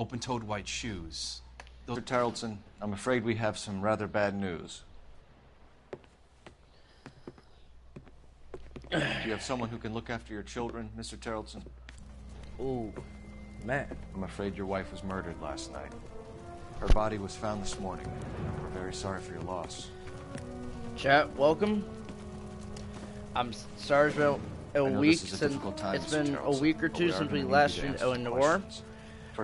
open-toed white shoes. Mr. Tarleton, I'm afraid we have some rather bad news. Do you have someone who can look after your children, Mr. Tarleton? Ooh, man. I'm afraid your wife was murdered last night. Her body was found this morning. We're very sorry for your loss. Chat, welcome. I'm sorry about a week since it's been a week or two since we last seen Noire.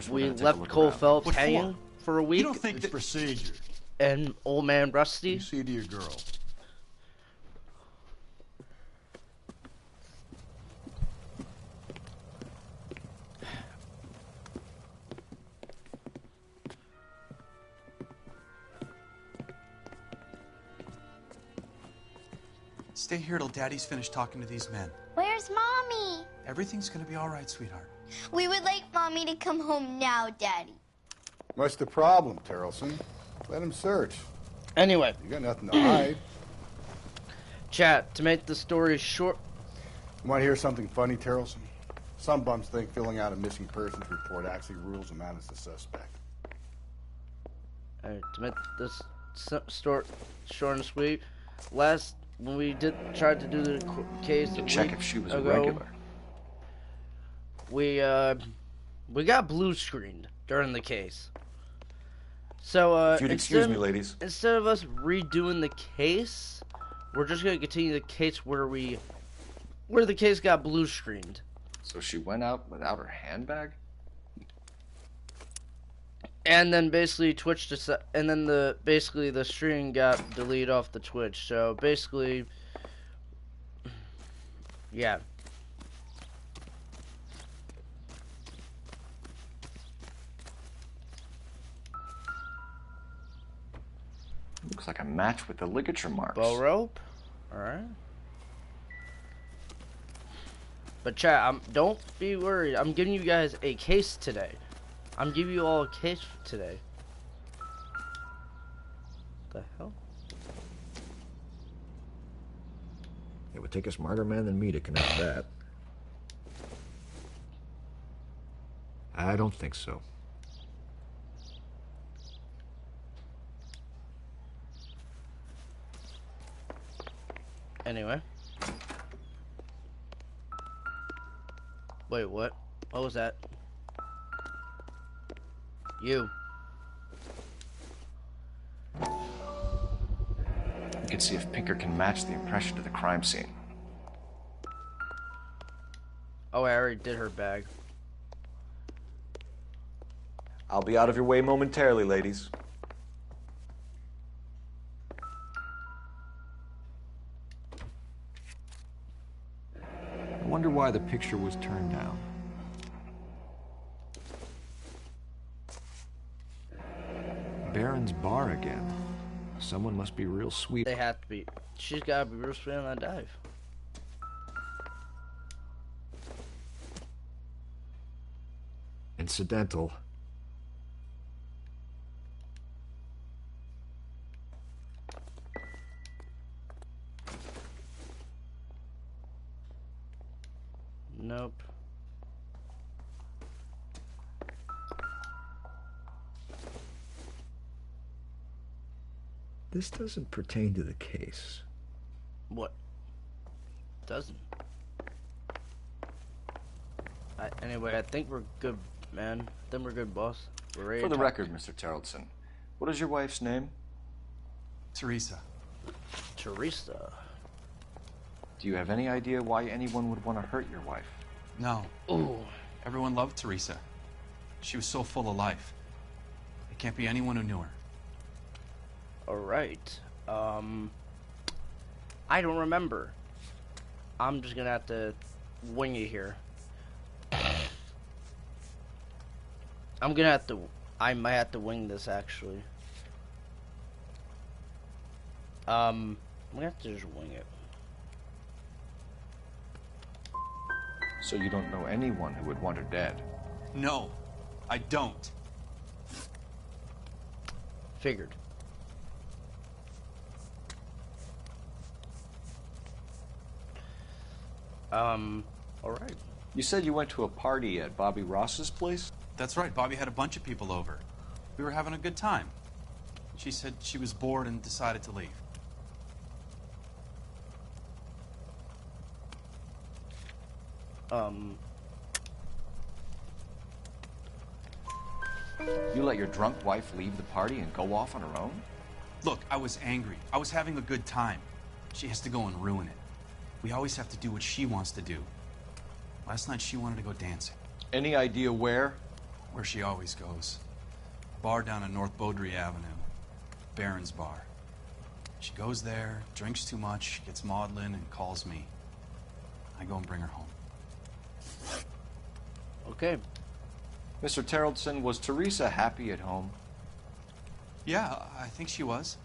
We left Cole Phelps hanging for a week. You don't think it's procedure. And old man Rusty. You see to your girl. Stay here till Daddy's finished talking to these men. Where's Mommy? Everything's gonna be all right, sweetheart. We would like Mommy to come home now, Daddy. What's the problem, Tarleton? Let him search. Anyway. You got nothing to hide. Chat, to make the story short. You want to hear something funny, Tarleton? Some bums think filling out a missing persons report actually rules them out as a suspect. Alright, to make this story short and sweet, when we tried to do the case to check if she was a regular, we got blue screened during the case. So if you'd excuse me, ladies, instead of us redoing the case, we're just gonna continue the case where the case got blue screened. So she went out without her handbag? And then basically Twitch and then the stream got deleted off the Twitch. So basically, yeah. Looks like a match with the ligature marks. Bow rope, all right. But chat, don't be worried. I'm giving you guys a case today. I'm giving you all a case today. The hell? It would take a smarter man than me to connect that. I don't think so. Anyway. Wait, what? What was that? You. We can see if Pinker can match the impression to the crime scene. Oh, I already did her bag. I'll be out of your way momentarily, ladies. I wonder why the picture was turned down. Baron's bar again. Someone must be real sweet. They have to be. She's gotta be real sweet on that dive. Incidental. Nope. This doesn't pertain to the case. What? Doesn't. Anyway, I think we're good, man. I think we're good, boss. We're ready. For the record, Mr. Tarleton, what is your wife's name? Teresa. Teresa. Do you have any idea why anyone would want to hurt your wife? No. Ooh. Everyone loved Teresa. She was so full of life. There can't be anyone who knew her. Alright. I don't remember. I'm just gonna have to wing it here. I might have to wing this, actually. I'm gonna have to just wing it. So you don't know anyone who would want her dead? No, I don't. Figured. Alright. You said you went to a party at Bobby Ross's place? That's right. Bobby had a bunch of people over. We were having a good time. She said she was bored and decided to leave. You let your drunk wife leave the party and go off on her own? Look, I was angry. I was having a good time. She has to go and ruin it. We always have to do what she wants to do. Last night she wanted to go dancing. Any idea where? Where she always goes. A bar down on North Beaudry Avenue. Barron's Bar. She goes there, drinks too much, gets maudlin, and calls me. I go and bring her home. Okay. Mr. Terrellson, was Teresa happy at home? Yeah, I think she was.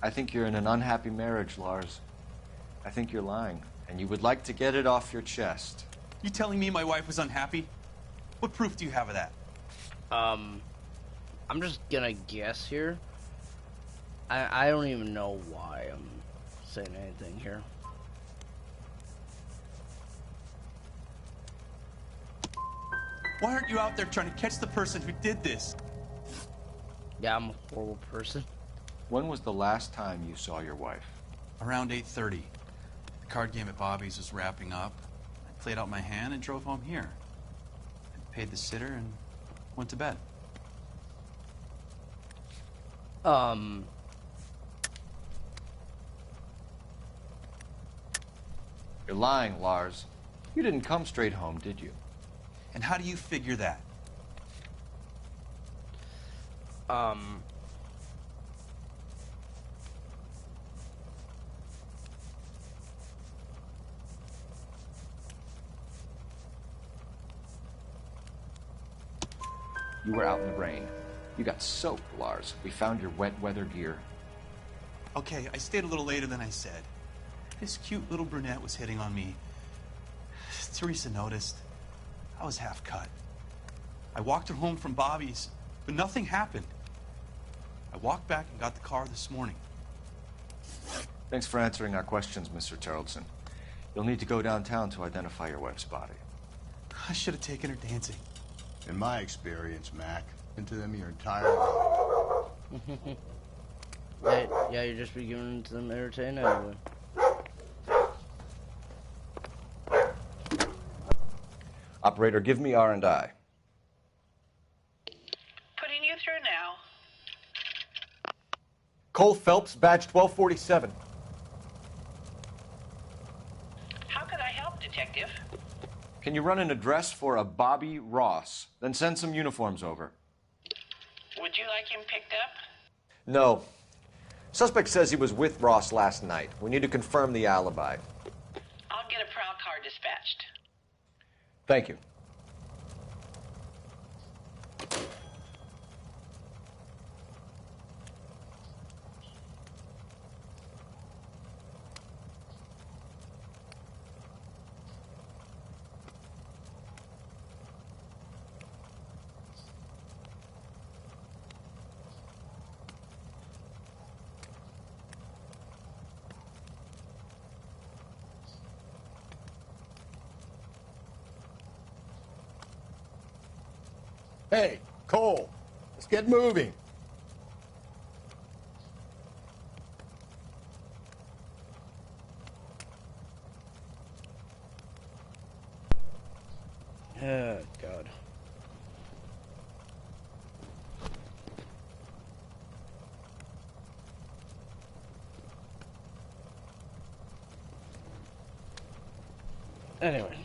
I think you're in an unhappy marriage, Lars. I think you're lying, and you would like to get it off your chest. You telling me my wife was unhappy? What proof do you have of that? I'm just gonna guess here. I don't even know why I'm saying anything here. Why aren't you out there trying to catch the person who did this? Yeah, I'm a horrible person. When was the last time you saw your wife? Around 8:30. The card game at Bobby's was wrapping up. I played out my hand and drove home here. I paid the sitter and went to bed. You're lying, Lars. You didn't come straight home, did you? And how do you figure that? You were out in the rain. You got soaked, Lars. We found your wet weather gear. Okay, I stayed a little later than I said. This cute little brunette was hitting on me. Teresa noticed. I was half cut. I walked her home from Bobby's, but nothing happened. I walked back and got the car this morning. Thanks for answering our questions, Mr. Terrellson. You'll need to go downtown to identify your wife's body. I should have taken her dancing. In my experience, Mac, into them your entire life. Yeah, you're just beginning to them entertain anyway. Operator, give me R&I. Putting you through now. Cole Phelps, badge 1247. How could I help, Detective? Can you run an address for a Bobby Ross? Then send some uniforms over. Would you like him picked up? No. Suspect says he was with Ross last night. We need to confirm the alibi. I'll get a prowl car dispatched. Thank you. Hey, Cole, let's get moving. Oh, God. Anyway.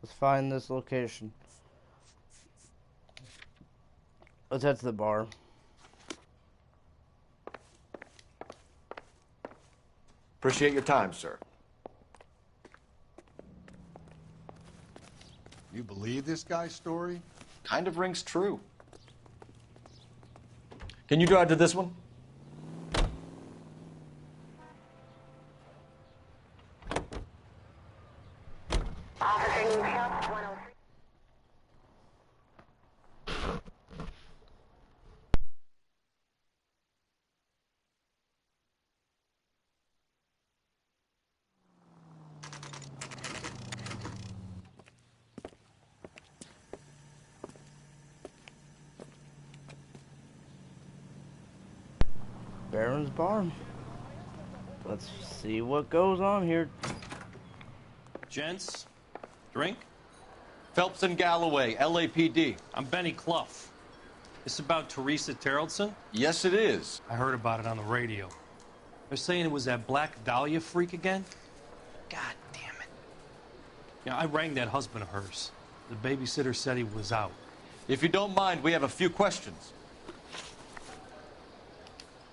Let's find this location. Let's head to the bar. Appreciate your time, sir. You believe this guy's story? Kind of rings true. Can you drive to this one? Baron's bar. Let's see what goes on here. Gents, drink? Phelps and Galloway, LAPD. I'm Benny Clough. This about Teresa Terrellson? Yes, it is. I heard about it on the radio. They're saying it was that Black Dahlia freak again? God damn it. Yeah, I rang that husband of hers. The babysitter said he was out. If you don't mind, we have a few questions.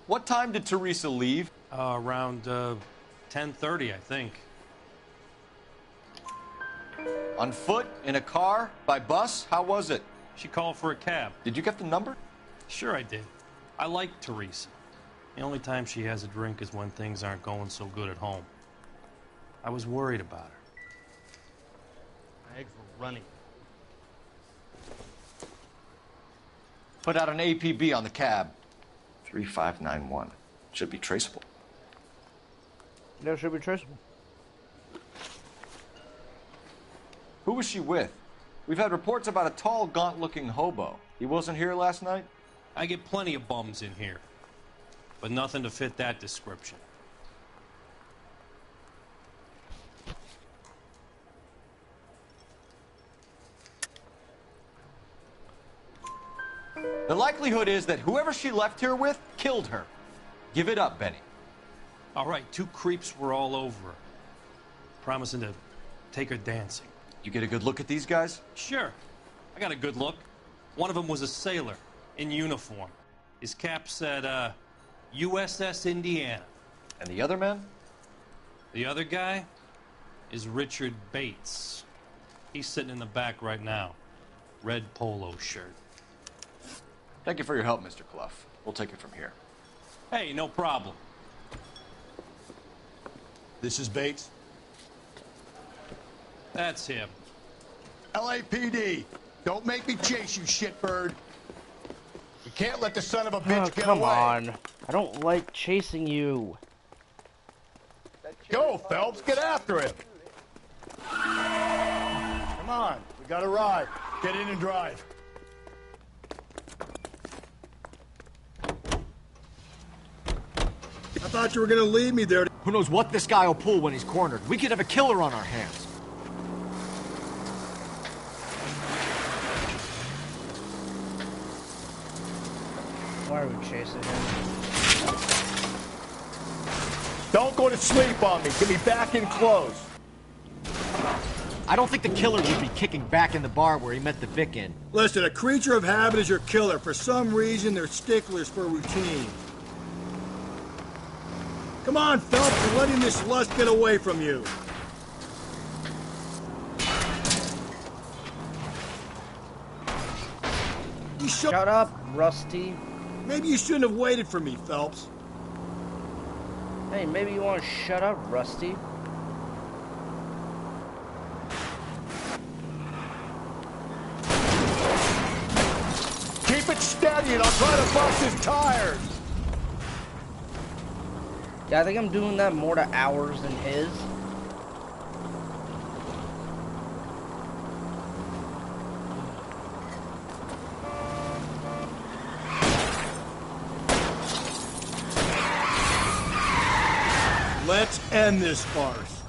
What time did Teresa leave? Around 10:30, I think. On foot? In a car? By bus? How was it? She called for a cab. Did you get the number? Sure I did. I like Teresa. The only time she has a drink is when things aren't going so good at home. I was worried about her. My eggs were running. Put out an APB on the cab. 3591. Should be traceable. Yeah, it should be traceable. Who was she with? We've had reports about a tall, gaunt-looking hobo. He wasn't here last night? I get plenty of bums in here, but nothing to fit that description. The likelihood is that whoever she left here with killed her. Give it up, Benny. All right, two creeps were all over her, promising to take her dancing. You get a good look at these guys? Sure. I got a good look. One of them was a sailor in uniform. His cap said, USS Indiana. And the other man? The other guy is Richard Bates. He's sitting in the back right now. Red polo shirt. Thank you for your help, Mr. Clough. We'll take it from here. Hey, no problem. This is Bates. That's him. LAPD, don't make me chase you, shitbird. We can't let the son of a bitch get away. Come on. I don't like chasing you. Go, Phelps, get after him. Come on, we got a ride. Get in and drive. I thought you were gonna leave me there. Who knows what this guy will pull when he's cornered? We could have a killer on our hands. Why are we chasing him? Don't go to sleep on me. Get me back in close. I don't think the killer would be kicking back in the bar where he met the Vic in. Listen, a creature of habit is your killer. For some reason, they're sticklers for routine. Come on, Phelps, you're letting this lust get away from you. Shut up, Rusty. Maybe you shouldn't have waited for me, Phelps. Hey, maybe you want to shut up, Rusty. Keep it steady and I'll try to bust his tires. Yeah, I think I'm doing that more to hours than his. Let's end this farce.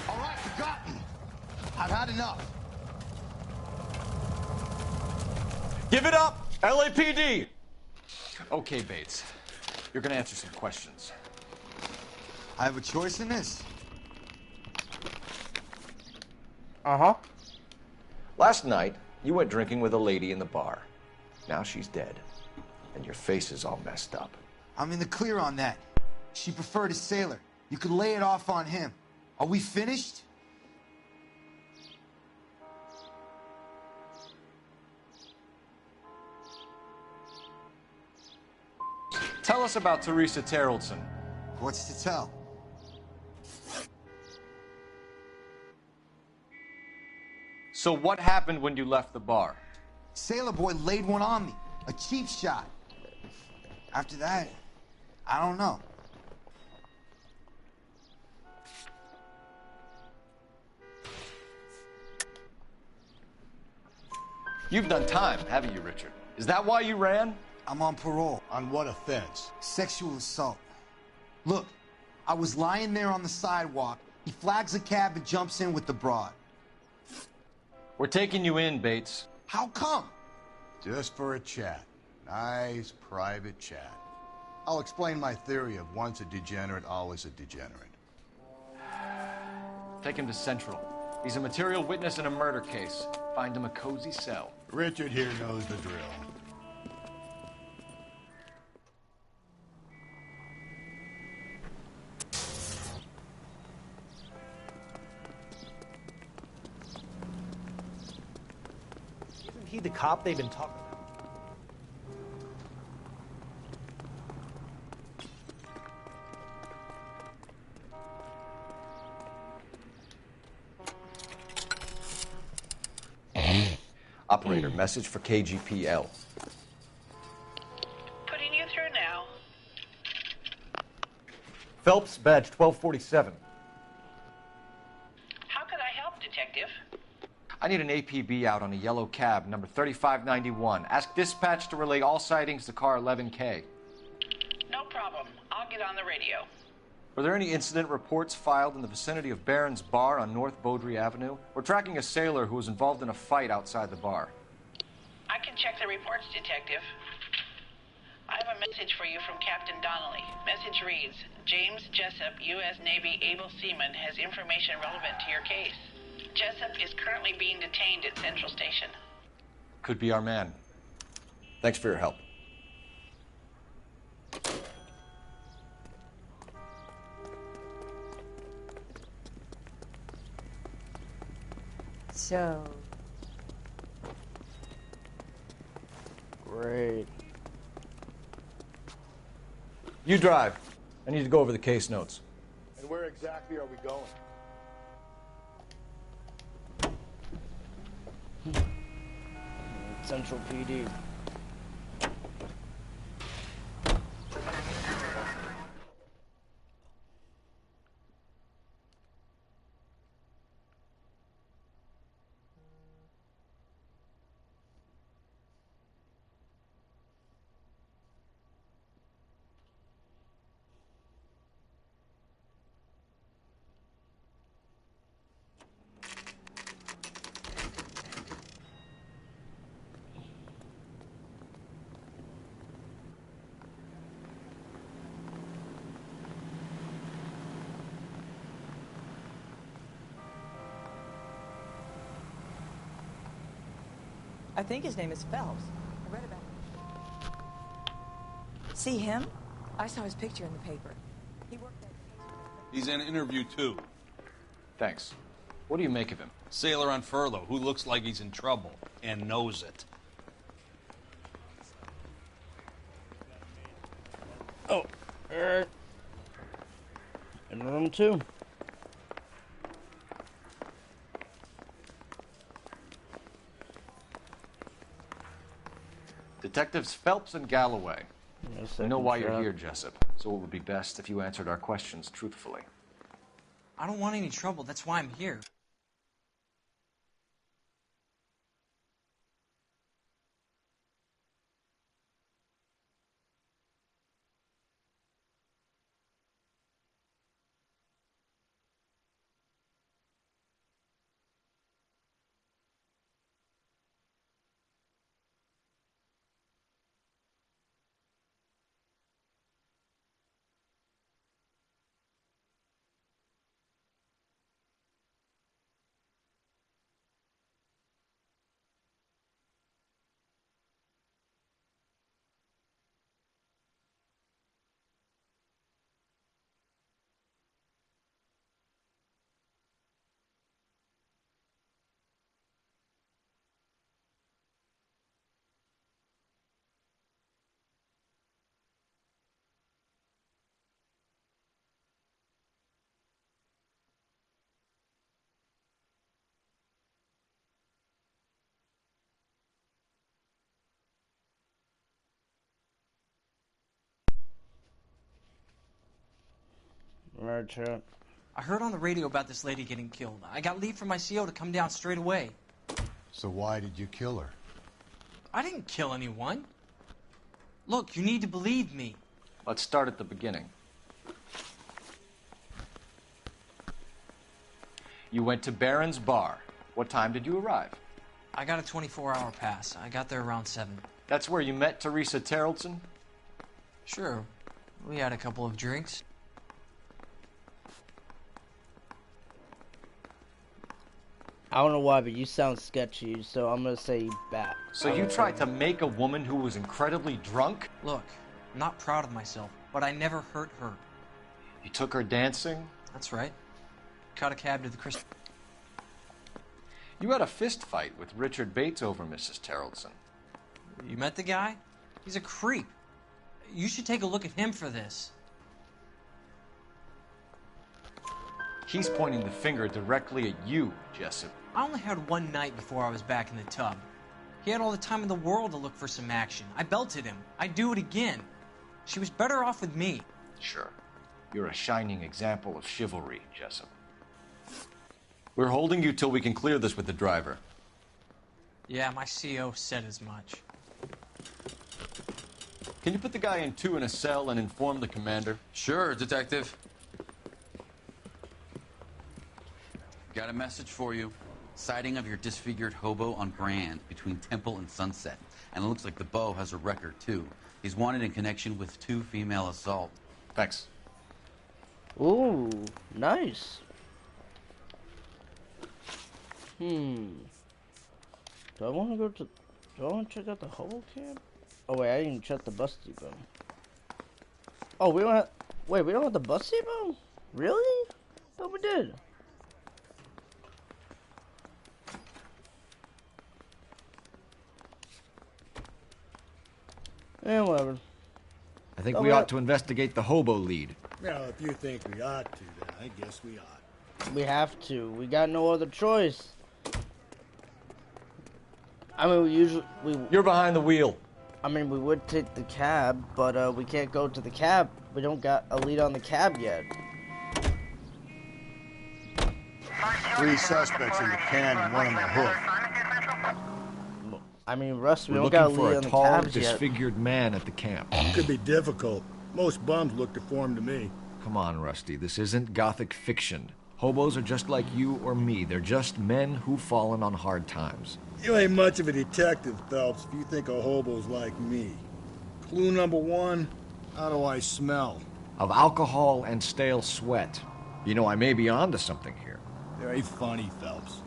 All right, forgotten. I've had enough. Give it up, LAPD! Okay, Bates. You're gonna answer some questions. I have a choice in this? Uh-huh. Last night, you went drinking with a lady in the bar. Now she's dead. And your face is all messed up. I'm in the clear on that. She preferred a sailor. You could lay it off on him. Are we finished? Tell us about Teresa Terrellson. What's to tell? So what happened when you left the bar? Sailor boy laid one on me. A cheap shot. After that, I don't know. You've done time, haven't you, Richard? Is that why you ran? I'm on parole. On what offense? Sexual assault. Look, I was lying there on the sidewalk. He flags a cab and jumps in with the broad. We're taking you in, Bates. How come? Just for a chat. Nice, private chat. I'll explain my theory of once a degenerate, always a degenerate. Take him to Central. He's a material witness in a murder case. Find him a cozy cell. Richard here knows the drill. Isn't he the cop they've been talking about? Operator, message for KGPL. Putting you through now. Phelps, badge 1247. How could I help, Detective? I need an APB out on a yellow cab, number 3591. Ask dispatch to relay all sightings to car 11K. No problem. I'll get on the radio. Were there any incident reports filed in the vicinity of Barron's Bar on North Beaudry Avenue? We're tracking a sailor who was involved in a fight outside the bar. I can check the reports, Detective. I have a message for you from Captain Donnelly. Message reads, James Jessup, U.S. Navy able seaman, has information relevant to your case. Jessup is currently being detained at Central Station. Could be our man. Thanks for your help. So... Great. You drive. I need to go over the case notes. And where exactly are we going? Central PD. I think his name is Phelps. I read about him. See him? I saw his picture in the paper. He worked at... He's in an interview, too. Thanks. What do you make of him? Sailor on furlough who looks like he's in trouble and knows it. Oh, alright. In room 2. Detectives Phelps and Galloway. Yes, we know why you're here, Jessup, so it would be best if you answered our questions truthfully. I don't want any trouble. That's why I'm here. Right, chat. I heard on the radio about this lady getting killed. I got leave from my CO to come down straight away. So why did you kill her? I didn't kill anyone. Look, you need to believe me. Let's start at the beginning. You went to Barron's Bar. What time did you arrive? I got a 24-hour pass. I got there around 7. That's where you met Teresa Terrellson? Sure. We had a couple of drinks. I don't know why, but you sound sketchy, so I'm gonna say bat. So you tried to make a woman who was incredibly drunk? Look, I'm not proud of myself, but I never hurt her. You took her dancing? That's right. Caught a cab to the Christmas. You had a fist fight with Richard Bates over Mrs. Terrellson. You met the guy? He's a creep. You should take a look at him for this. He's pointing the finger directly at you, Jessup. I only had one night before I was back in the tub. He had all the time in the world to look for some action. I belted him. I'd do it again. She was better off with me. Sure. You're a shining example of chivalry, Jessup. We're holding you till we can clear this with the driver. Yeah, my CO said as much. Can you put the guy in 2 in a cell and inform the commander? Sure, Detective. Got a message for you. Sighting of your disfigured hobo on Grand between Temple and Sunset. And it looks like the Beau has a record, too. He's wanted in connection with 2 female assault. Thanks. Ooh, nice. Do I want to go to... Do I want to check out the hobo camp? Oh, wait, I didn't check the bus depot. Oh, we don't have... Wait, we don't have the bus depot? Really? Thought we did. Eh, whatever. I think we ought to investigate the hobo lead. Well, if you think we ought to, then I guess we ought. We have to. We got no other choice. I mean, You're behind the wheel. I mean, we would take the cab, but we can't go to the cab. We don't got a lead on the cab yet. 3 suspects in the can and 1 on the hook. I mean, Russ, we We're don't got a looking lead for on a the tall, cabs yet. disfigured man at the camp. Could be difficult. Most bums look deformed to me. Come on, Rusty. This isn't gothic fiction. Hobos are just like you or me. They're just men who've fallen on hard times. You ain't much of a detective, Phelps, if you think a hobo's like me. Clue number 1, how do I smell? Of alcohol and stale sweat. You know, I may be onto something here. Very funny, Phelps.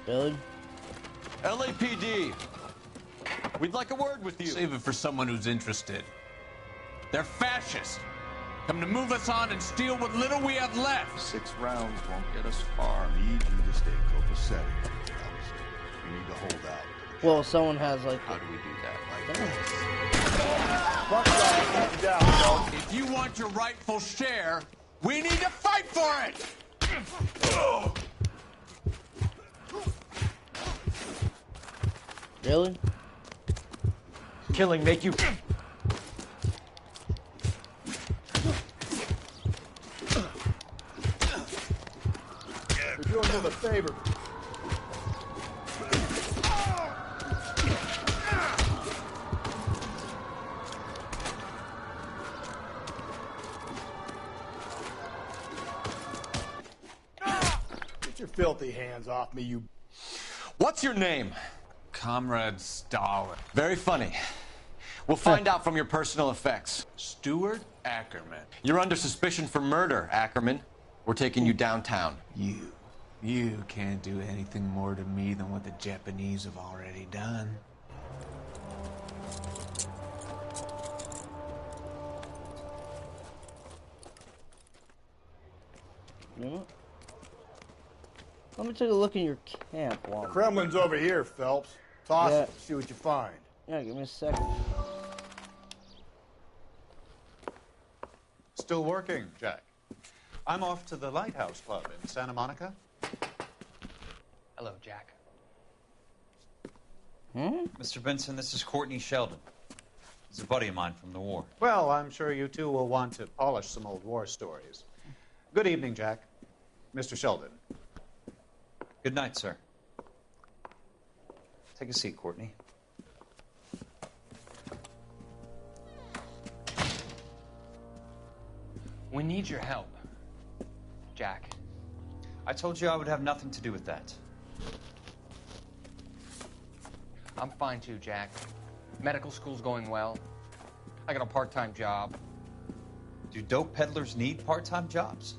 Billy? LAPD. We'd like a word with you. Save it for someone who's interested. They're fascists. Come to move us on and steal what little we have left. 6 rounds won't get us far. I need you to stay copacetic, Phelps. You need to hold out. Well, someone has like... How do we do that? If you want your rightful share, we need to fight for it! Really? Killing make you... We're doing him a favor. Get your filthy hands off me, you... What's your name? Comrade Stalin. Very funny. We'll find out from your personal effects. Stuart Ackerman. You're under suspicion for murder, Ackerman. We're taking you downtown. You can't do anything more to me than what the Japanese have already done. You know what? Let me take a look in your camp. The Kremlin's over here, Phelps. Toss it, see what you find. Yeah, give me a second. Still working, Jack. I'm off to the Lighthouse Club in Santa Monica. Hello, Jack. Mr. Benson, this is Courtney Sheldon. He's a buddy of mine from the war. Well, I'm sure you two will want to polish some old war stories. Good evening, Jack. Mr. Sheldon. Good night, sir. Take a seat, Courtney. We need your help, Jack. I told you I would have nothing to do with that. I'm fine too, Jack. Medical school's going well. I got a part-time job. Do dope peddlers need part-time jobs?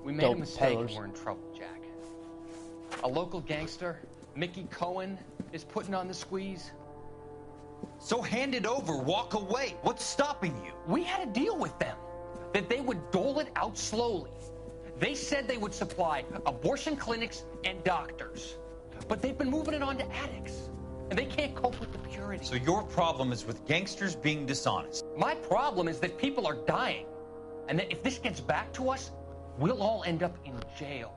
We made a mistake and we're in trouble, Jack. A local gangster, Mickey Cohen, is putting on the squeeze. So hand it over, walk away. What's stopping you? We had a deal with them that they would dole it out slowly. They said they would supply abortion clinics and doctors, but they've been moving it on to addicts, and they can't cope with the purity. So your problem is with gangsters being dishonest? My problem is that people are dying, and that if this gets back to us, we'll all end up in jail.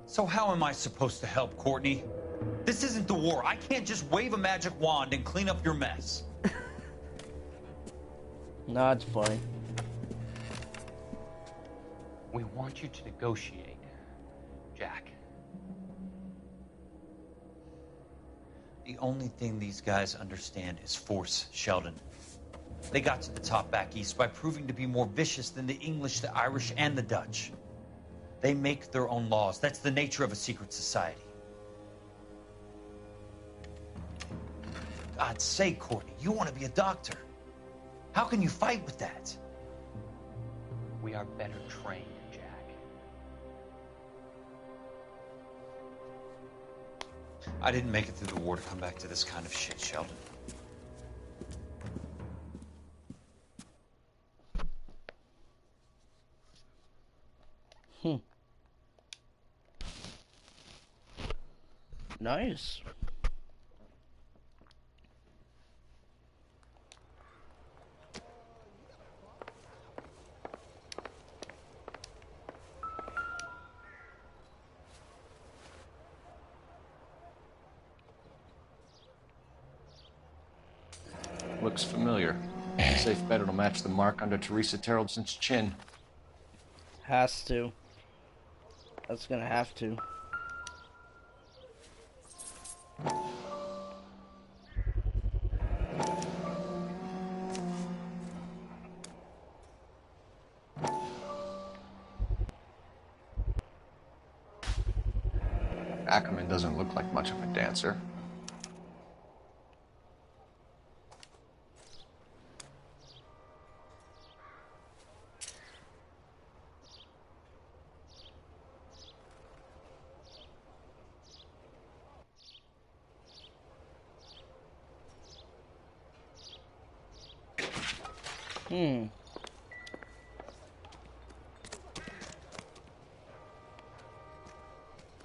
So how am I supposed to help, Courtney? This isn't the war. I can't just wave a magic wand and clean up your mess. No, it's funny. We want you to negotiate, Jack. The only thing these guys understand is force, Sheldon. They got to the top back east by proving to be more vicious than the English, the Irish, and the Dutch. They make their own laws. That's the nature of a secret society. For God's sake, Courtney, you want to be a doctor. How can you fight with that? We are better trained, Jack. I didn't make it through the war to come back to this kind of shit, Sheldon. Nice. Looks familiar. Safe bet it'll match the mark under Teresa Terrelson's chin. Has to. That's gonna have to. Ackerman doesn't look like much of a dancer.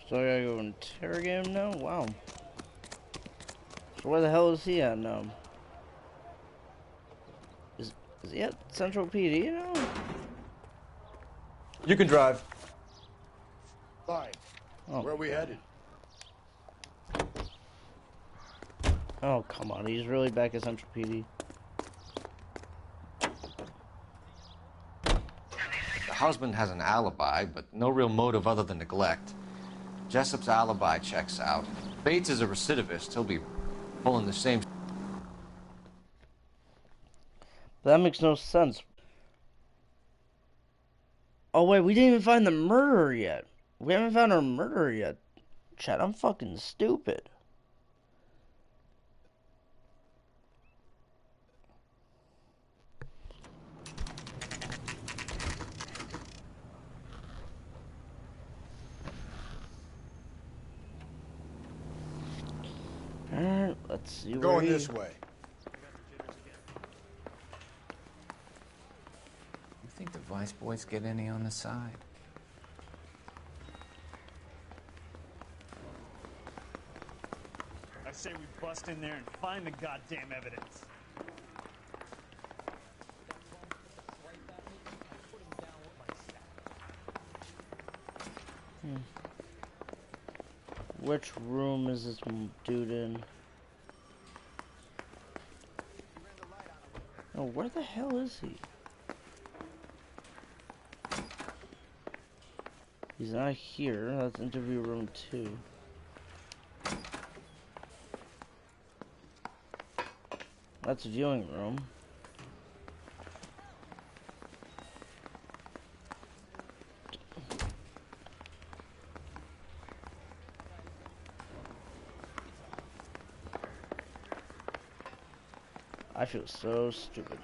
So I gotta go interrogate him now? Wow. So where the hell is he at now? Is he at Central PD now? You can drive. Fine. Oh. Where are we headed? Oh, come on. He's really back at Central PD. The husband has an alibi, but no real motive other than neglect. Jessup's alibi checks out. Bates is a recidivist. He'll be pulling the same. That makes no sense. Oh, wait. We didn't even find the murderer yet. We haven't found our murderer yet. Chad, I'm fucking stupid. Alright, let's see where Going this way. You think the Vice boys get any on the side? I say we bust in there and find the goddamn evidence. Which room is this dude in? Oh, where the hell is he? He's not here. That's interview room 2. That's viewing room. I feel so stupid.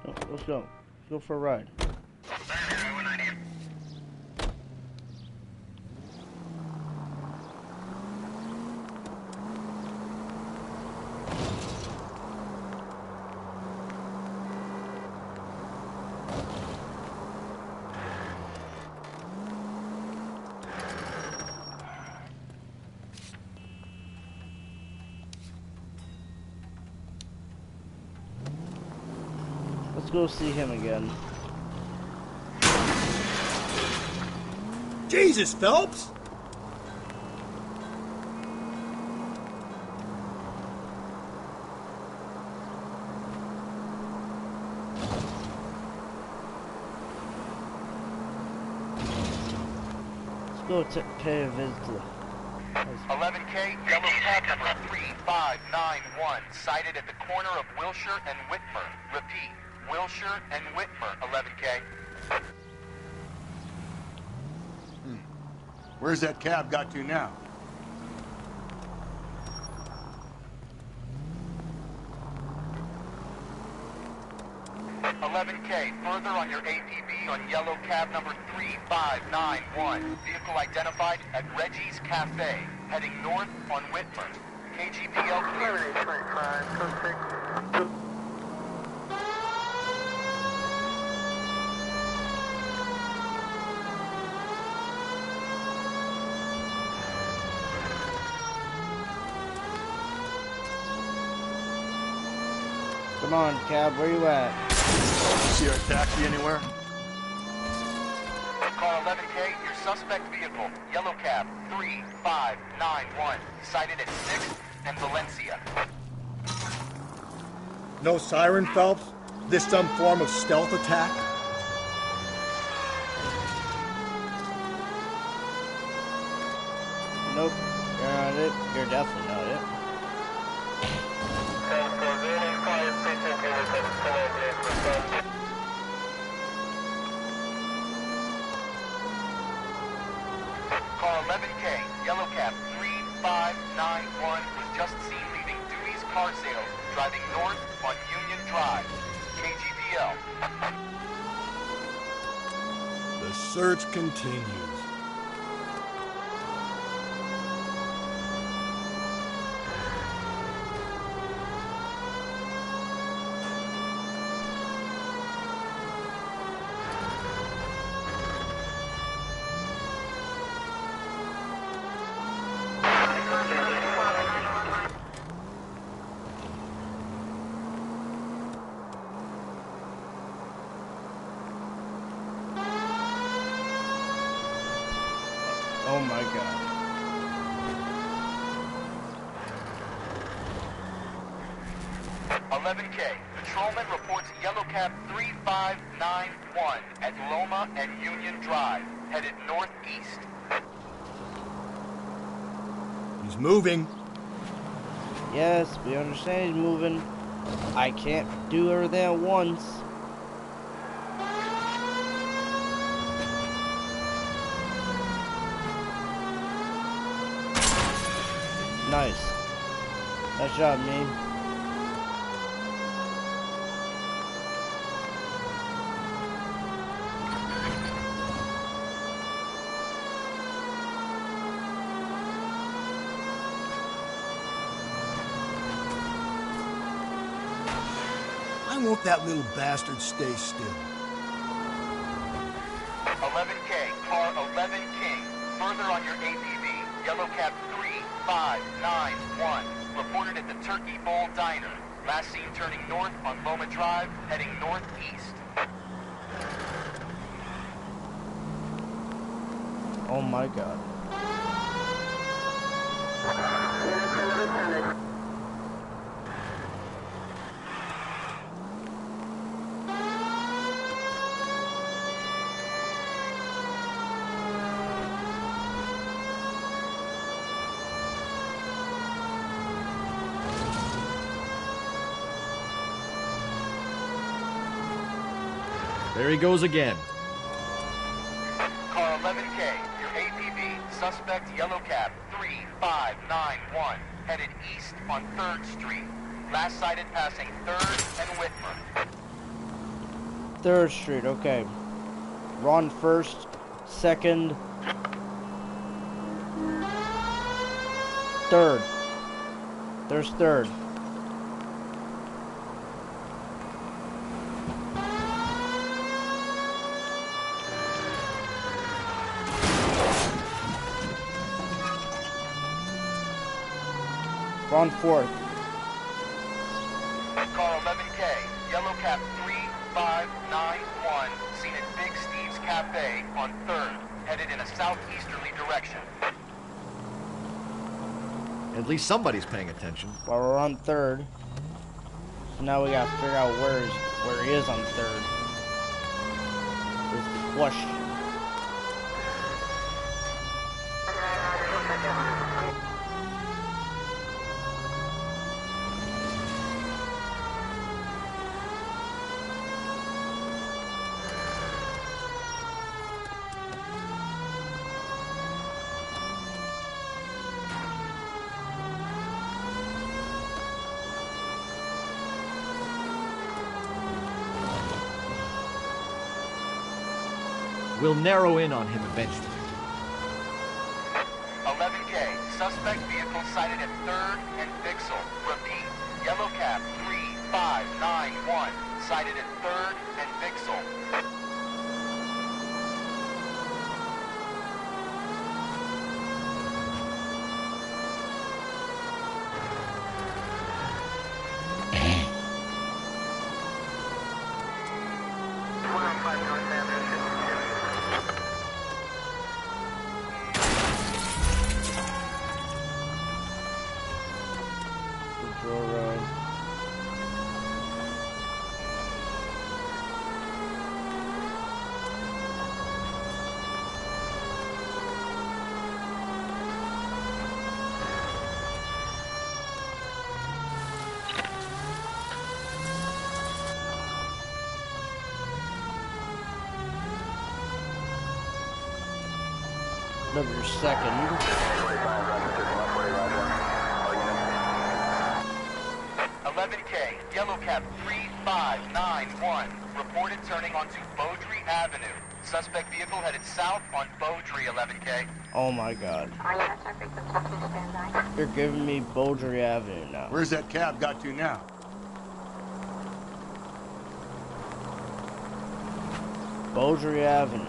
Oh, let's go. Let's go for a ride. Let's go see him again. Jesus, Phelps! Let's go pay a visit to the 11K, yellow cab number 3591, sighted at the corner of Wilshire and Whitmer. Repeat, Wilshire and Whitmer, 11K. Where's that cab got to now? $11K, further on your APB on yellow cab number 3591. Vehicle identified at Reggie's Cafe, heading north on Whitmer. KGPL clear. Come on, cab, where you at? See our taxi anywhere? Call 11K, your suspect vehicle, yellow cab 3591, sighted at 6th and Valencia. No siren, Phelps? This some form of stealth attack? Nope, you're not it. You're definitely not it. Call 11K, yellow cab 3591 was just seen leaving Dewey's Car Sales, driving north on Union Drive. KGPL. The search continues. Oh my god. Patrolman reports yellow cab 3591 at Loma and Union Drive, headed northeast. He's moving. Yes, we understand he's moving. I can't do everything at once. Nice. Nice job, me. won't that little bastard stay still? 11K, car 11 King. Further on your APB, yellow cab 3591. Reported at the Turkey Bowl Diner. Last seen turning north on Loma Drive, heading northeast. Oh my god. There he goes again. Car 11K, your APB, suspect yellow cab 3591, headed east on 3rd Street. Last sighted passing 3rd and Whitmer. 3rd Street, okay. We're on 1st, 2nd, 3rd. There's 3rd. We're on 4th. Car 11K, yellow cab 3591, seen at Big Steve's Cafe on 3rd, headed in a southeasterly direction. At least somebody's paying attention. Well, we're on 3rd. So now we gotta figure out where he is on 3rd. Is the question. We'll narrow in on him eventually. 11K, suspect vehicle sighted at 3rd and Bixel. Repeat, yellow cab 3591, sighted at 3rd and Bixel. Number 2nd. 11K, yellow cab 3591, reported turning onto Beaudry Avenue. Suspect vehicle headed south on Beaudry, 11K. Oh my god. You're giving me Beaudry Avenue now. Where's that cab got to now? Beaudry Avenue.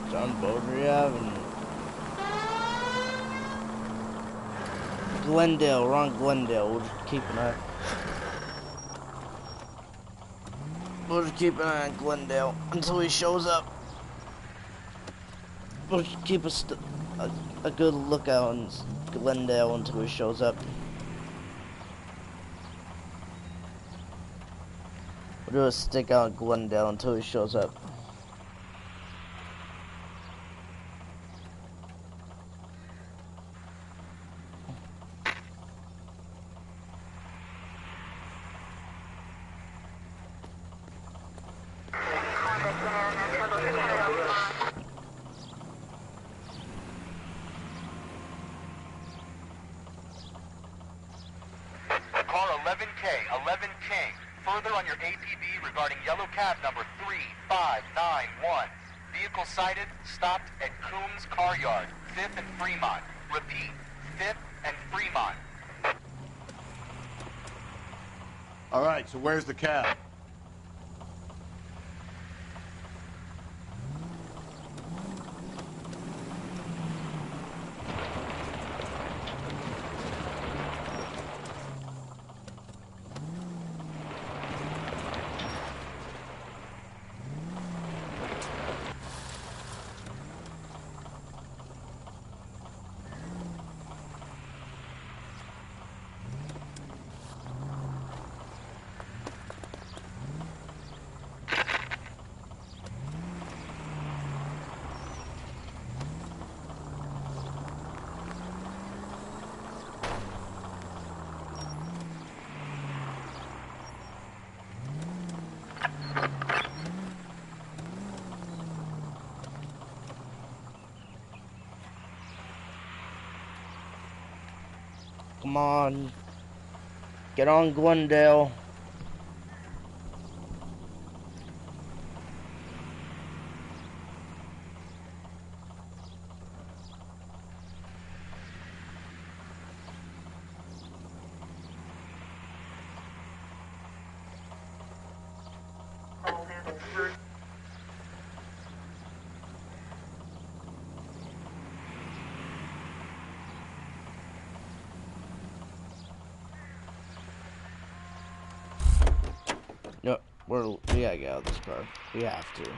It's on Beaudry Avenue. Glendale, we're on Glendale. We'll just keep an eye. We'll just keep an eye on Glendale until he shows up. We'll just keep a good lookout on Glendale until he shows up. We'll do a stick out on Glendale until he shows up. Car 11K, 11 King. Further on your APB regarding yellow cab number 3591. Vehicle sighted, stopped at Coombs Car Yard, 5th and Fremont. Repeat, 5th and Fremont. All right, so where's the cab? Come on. Get on, Glendale. No, we gotta get out of this car. We have to.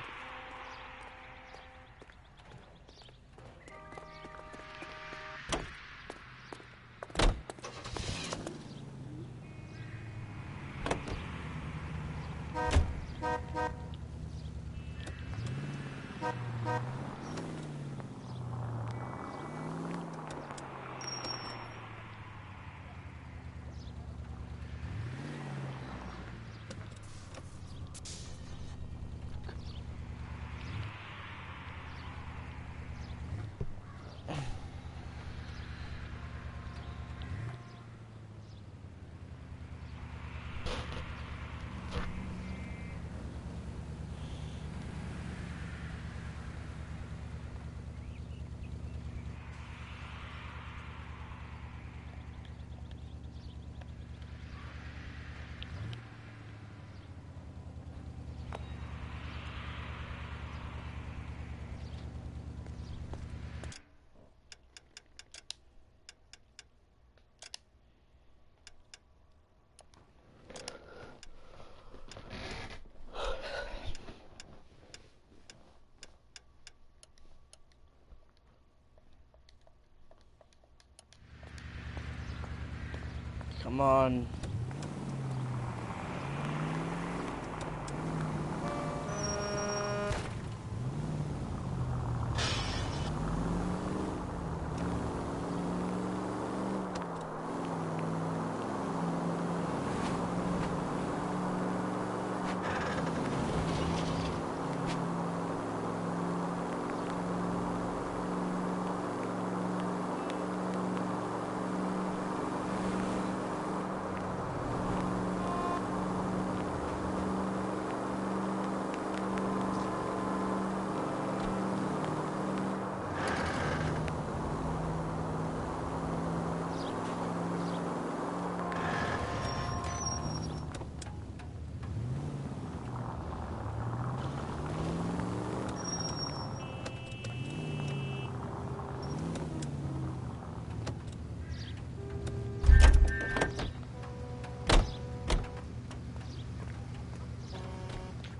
Come on.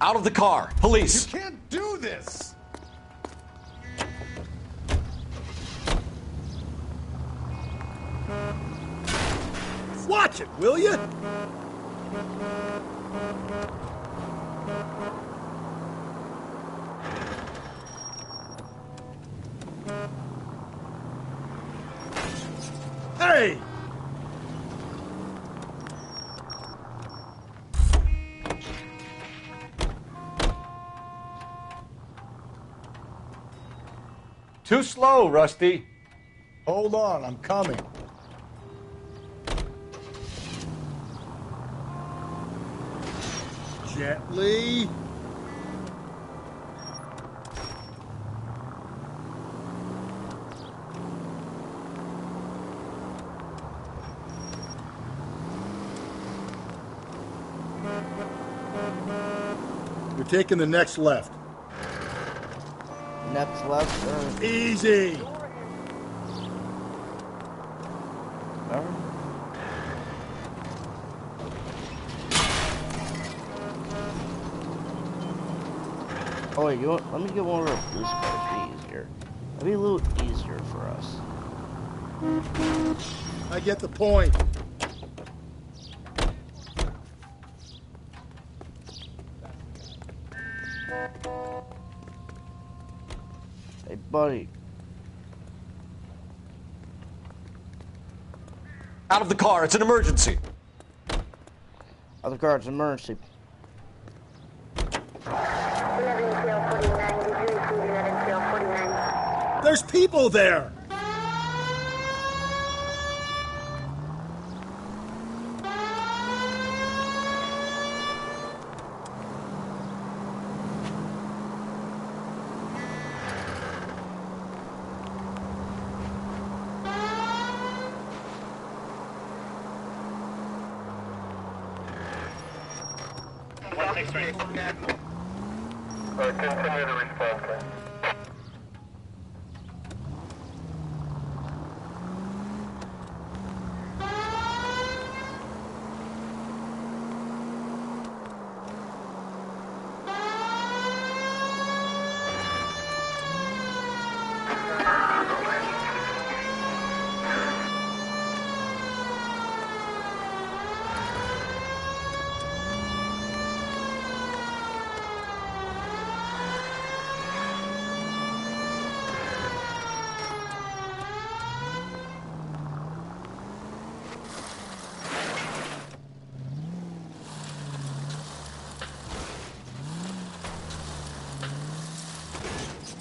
Out of the car! Police! You can't do this! Watch it, will you? Hey! Too slow, Rusty. Hold on, I'm coming. Gently. You're taking the next left. Next left? Easy! Alright. Oh wait, let me get one of our police cars be easier. That'd be a little easier for us. I get the point. Hey, buddy. Out of the car, it's an emergency. Out of the car, it's an emergency. There's people there! Continue to respond, sir.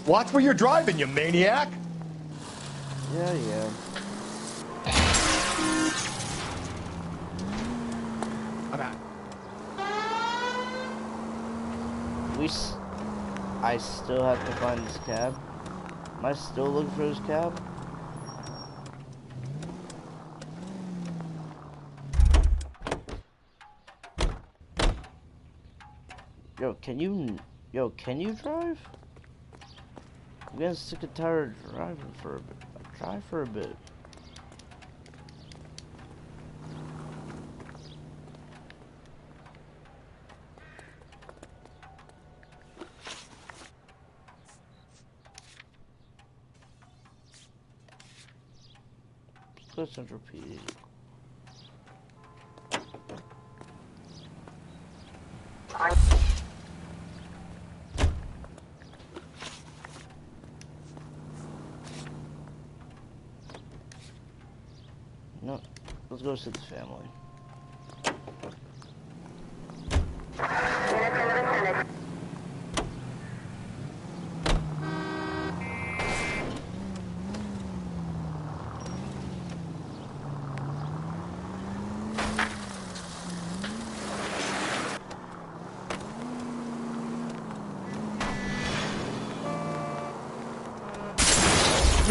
Watch where you're driving, you maniac! Yeah. I'm out. I still have to find this cab. Am I still looking for this cab? Yo, can you drive? I'm getting sick and tired of driving for a bit. Drive for a bit. Let's go Central PD. No, let's go see the family.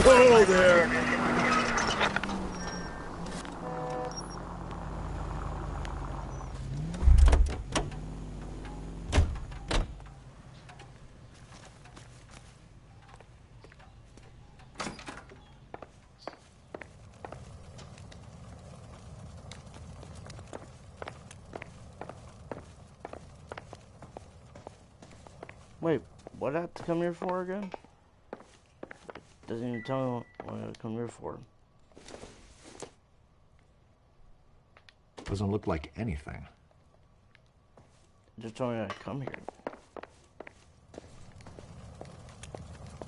Whoa there! Wait, what did I have to come here for again? Doesn't even tell me what I have to come here for. Doesn't look like anything. Just told me I come here.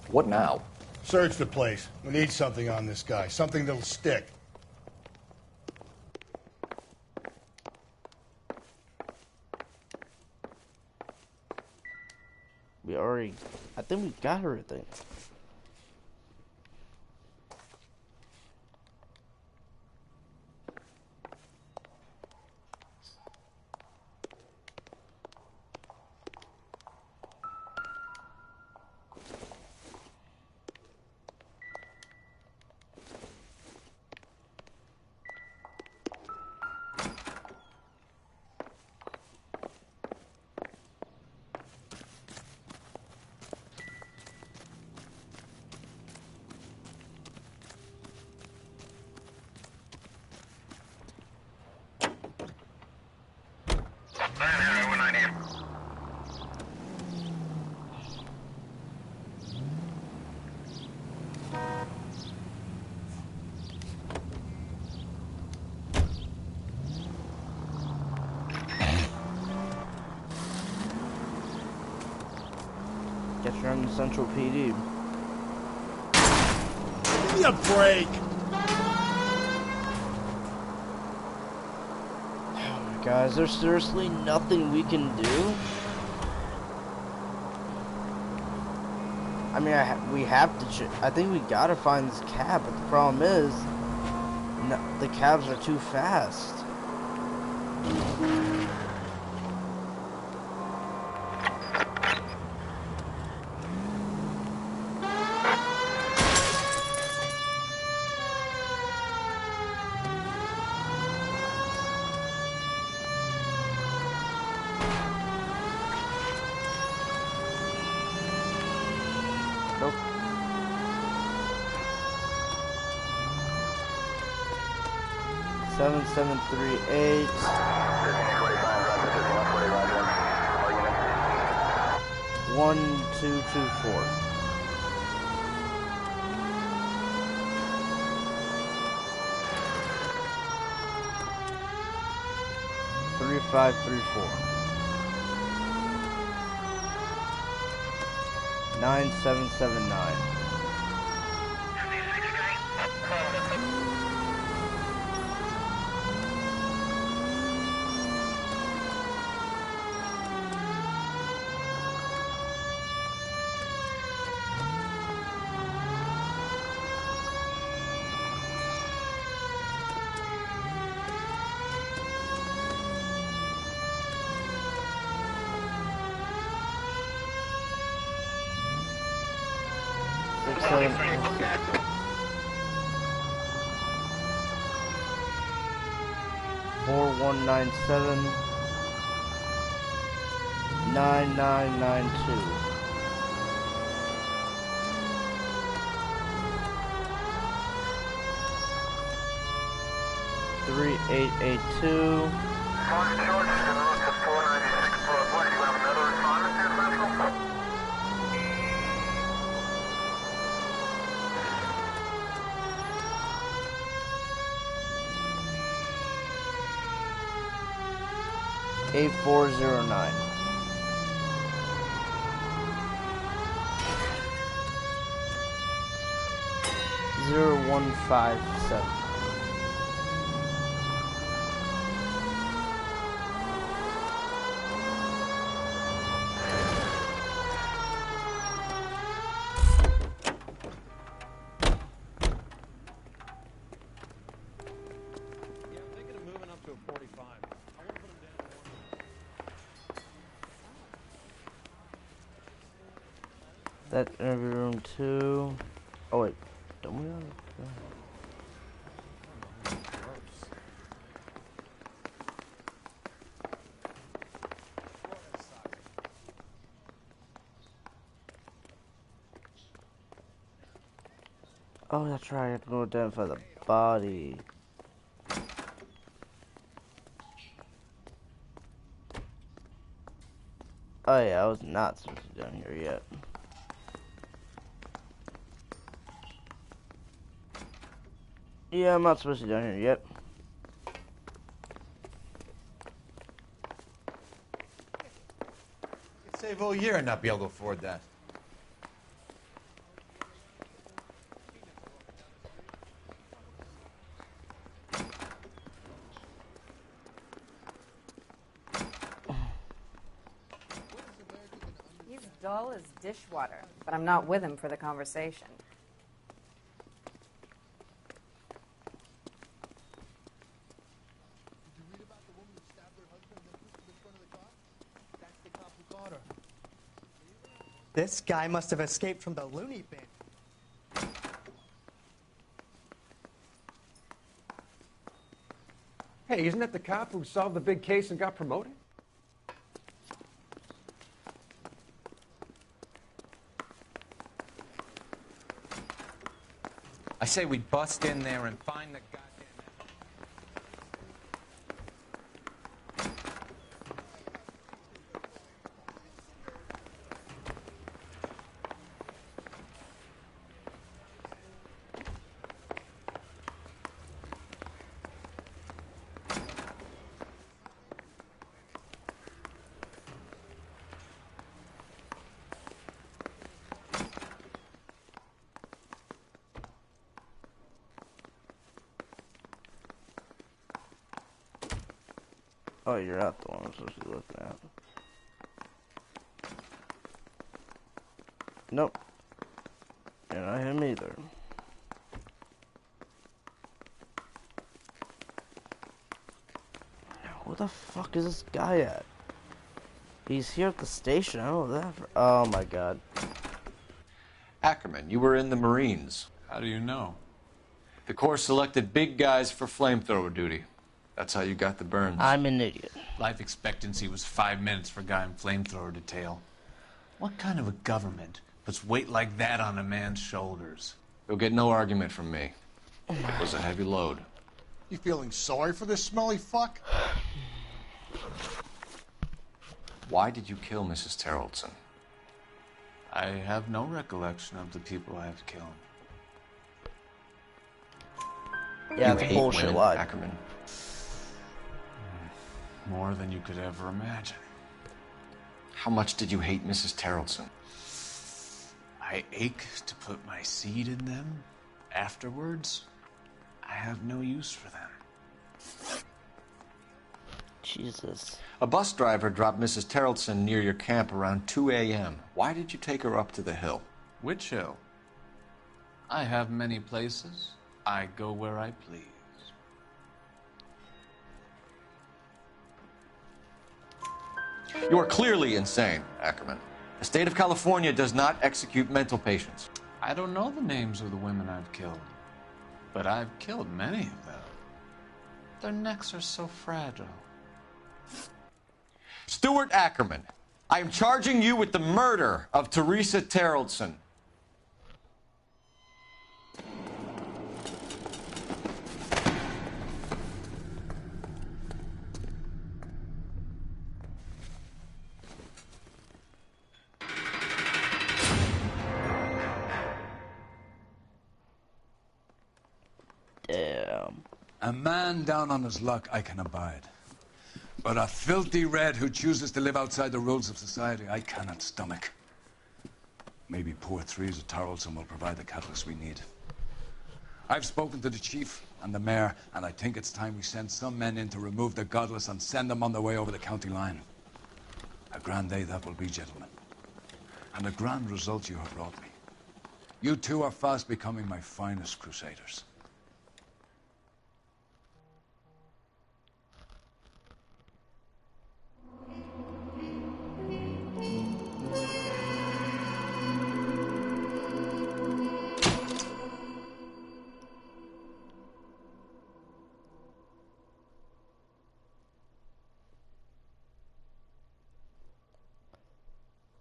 What now? Search the place. We need something on this guy. Something that'll stick. I think we got everything. Guess you're on the Central PD. Give me a break! Guys, there's seriously nothing we can do? I mean, we have to. I think we gotta find this cab, but the problem is, the cabs are too fast. Nope. Seven 738. One 224. 3534. 9779. Four 197 9992. 3882. Eight 409. Zero 157. That interview room 2. Oh wait, don't we have? Oh, that's right. I have to go identify the body. Oh yeah, I was not supposed to be down here yet. Yeah, I'm not supposed to be down here yet. You'd save all year and not be able to afford that. He's dull as dishwater, but I'm not with him for the conversation. This guy must have escaped from the loony bin. Hey, isn't that the cop who solved the big case and got promoted? I say we bust in there and find the goddamn... Oh, you're not the one I'm supposed to be looking at. Nope. And I am either. Where the fuck is this guy at? He's here at the station. I don't know that. Oh my god. Ackerman, you were in the Marines. How do you know? The Corps selected big guys for flamethrower duty. That's how you got the burns. I'm an idiot. Life expectancy was 5 minutes for a guy in flamethrower detail. What kind of a government puts weight like that on a man's shoulders? You'll get no argument from me. It was a heavy load. You feeling sorry for this smelly fuck? Why did you kill Mrs. Terrelson? I have no recollection of the people I have killed. Yeah, you the hate bullshit women, lie. Ackerman. More than you could ever imagine. How much did you hate Mrs. Terrelson? I ache to put my seed in them. Afterwards, I have no use for them. Jesus. A bus driver dropped Mrs. Terrelson near your camp around 2 a.m. Why did you take her up to the hill? Which hill? I have many places. I go where I please. You are clearly insane, Ackerman. The state of California does not execute mental patients. I don't know the names of the women I've killed, but I've killed many of them. Their necks are so fragile. Stuart Ackerman, I am charging you with the murder of Teresa Terrelson. Damn. A man down on his luck I can abide. But a filthy red who chooses to live outside the rules of society, I cannot stomach. Maybe poor Teresa Terrelson will provide the catalyst we need. I've spoken to the chief and the mayor, and I think it's time we send some men in to remove the godless and send them on their way over the county line. A grand day that will be, gentlemen. And a grand result you have brought me. You two are fast becoming my finest crusaders.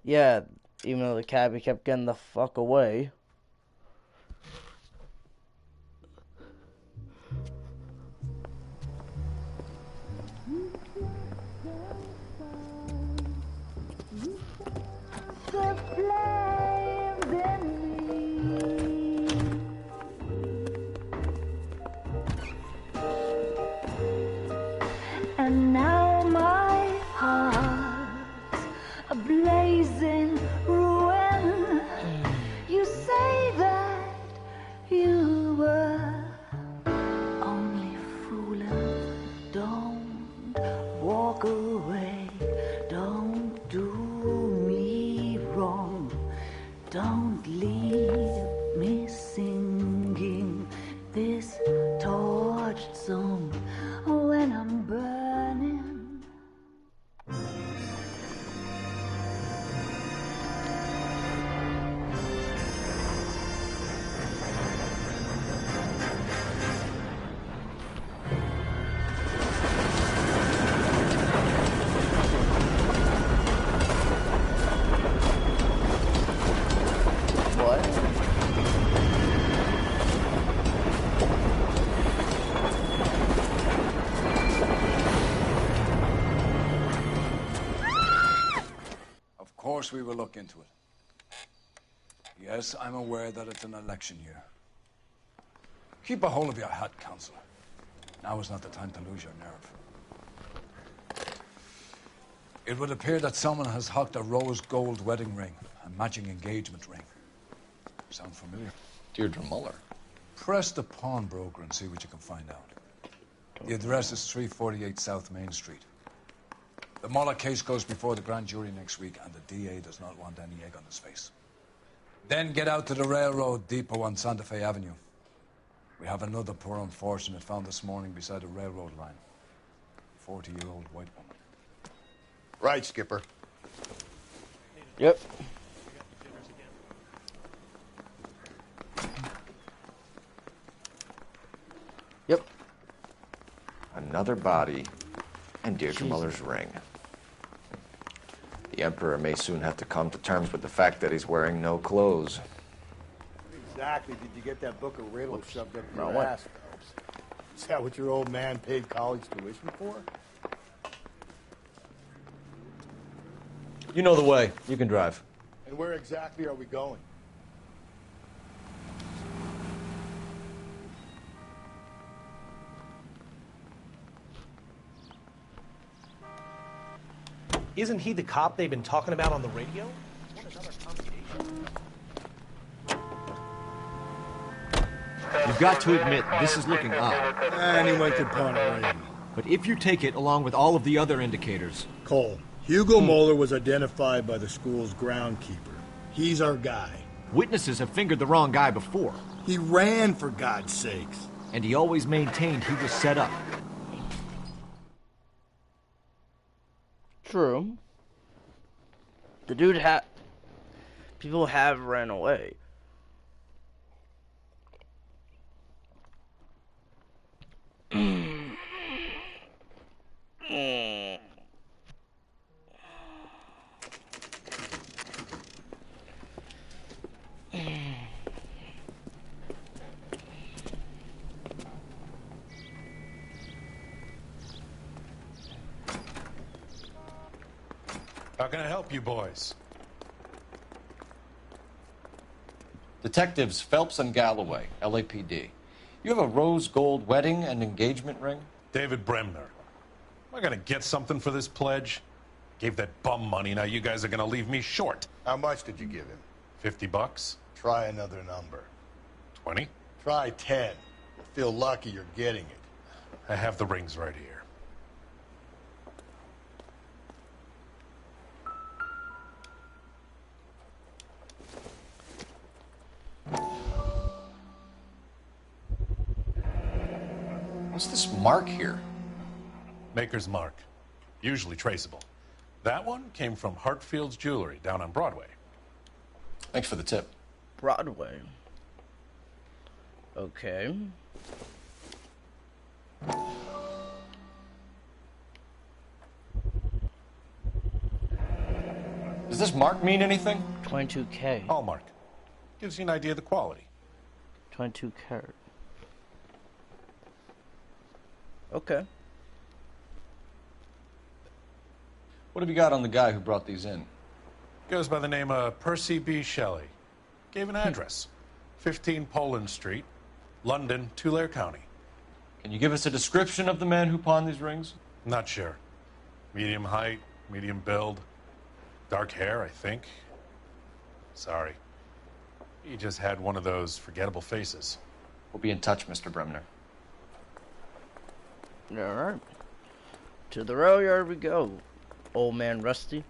Yeah, even though the cabbie kept getting the fuck away. And now my heart's a blazing ruin. You say that you were only fooling. Don't walk away. Don't do me wrong. Don't leave me singing this torched song when I'm burning. Of course we will look into it. Yes, I'm aware that it's an election year. Keep a hold of your hat, Counselor. Now is not the time to lose your nerve. It would appear that someone has hocked a rose gold wedding ring, a matching engagement ring. Sound familiar? Deirdre Muller. Press the pawnbroker and see what you can find out. The address is 348 South Main Street. The Muller case goes before the grand jury next week, and the DA does not want any egg on his face. Then get out to the railroad depot on Santa Fe Avenue. We have another poor unfortunate found this morning beside a railroad line. 40-year-old white woman. Right, Skipper. Yep. Yep. Another body and Deirdre Muller's ring. The Emperor may soon have to come to terms with the fact that he's wearing no clothes. Exactly. Did you get that book of riddles shoved up your ass, Phelps? Is that what your old man paid college tuition for? You know the way. You can drive. And where exactly are we going? Isn't he the cop they've been talking about on the radio? What another combination. You've got to admit, this is looking up. And he went to Ponderay. But if you take it along with all of the other indicators... Cole, Hugo Muller was identified by the school's groundkeeper. He's our guy. Witnesses have fingered the wrong guy before. He ran, for God's sakes. And he always maintained he was set up. True. The dude people have ran away. How can I help you boys? Detectives Phelps and Galloway, LAPD. You have a rose gold wedding and engagement ring? David Bremner. Am I gonna get something for this pledge? Gave that bum money, now you guys are gonna leave me short. How much did you give him? $50? Try another number. 20? Try 10. You'll feel lucky you're getting it. I have the rings right here. What's this mark here? Maker's mark. Usually traceable. That one came from Hartfield's Jewelry down on Broadway. Thanks for the tip. Broadway. Okay. Does this mark mean anything? 22K. Hallmark. Gives you an idea of the quality. 22 carat. Okay. What have you got on the guy who brought these in? Goes by the name of Percy B. Shelley. Gave an address. 15 Poland Street, London, Tulare County. Can you give us a description of the man who pawned these rings? Not sure. Medium height, medium build. Dark hair, I think. Sorry. He just had one of those forgettable faces. We'll be in touch, Mr. Bremner. Alright. To the rail yard we go, old man Rusty.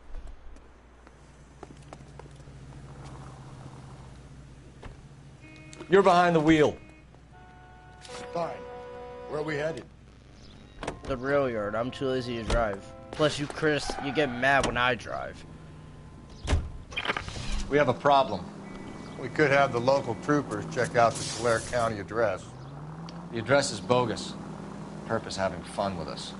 You're behind the wheel. Fine. Where are we headed? The rail yard. I'm too lazy to drive. Plus, you, Chris, you get mad when I drive. We have a problem. We could have the local troopers check out the Tulare County address. The address is bogus. Purpose having fun with us.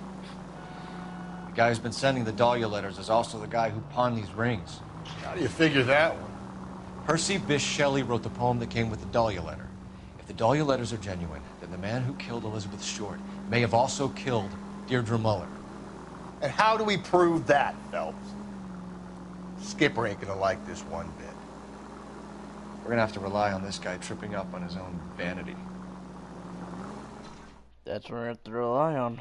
The guy who's been sending the Dahlia letters is also the guy who pawned these rings. How do you figure that one? Percy Bysshe Shelley wrote the poem that came with the Dahlia letter. If the Dahlia letters are genuine, then the man who killed Elizabeth Short may have also killed Deirdre Muller. And how do we prove that, Phelps? Skipper ain't gonna like this one bit. We're gonna have to rely on this guy tripping up on his own vanity. That's what we're going to have to rely on.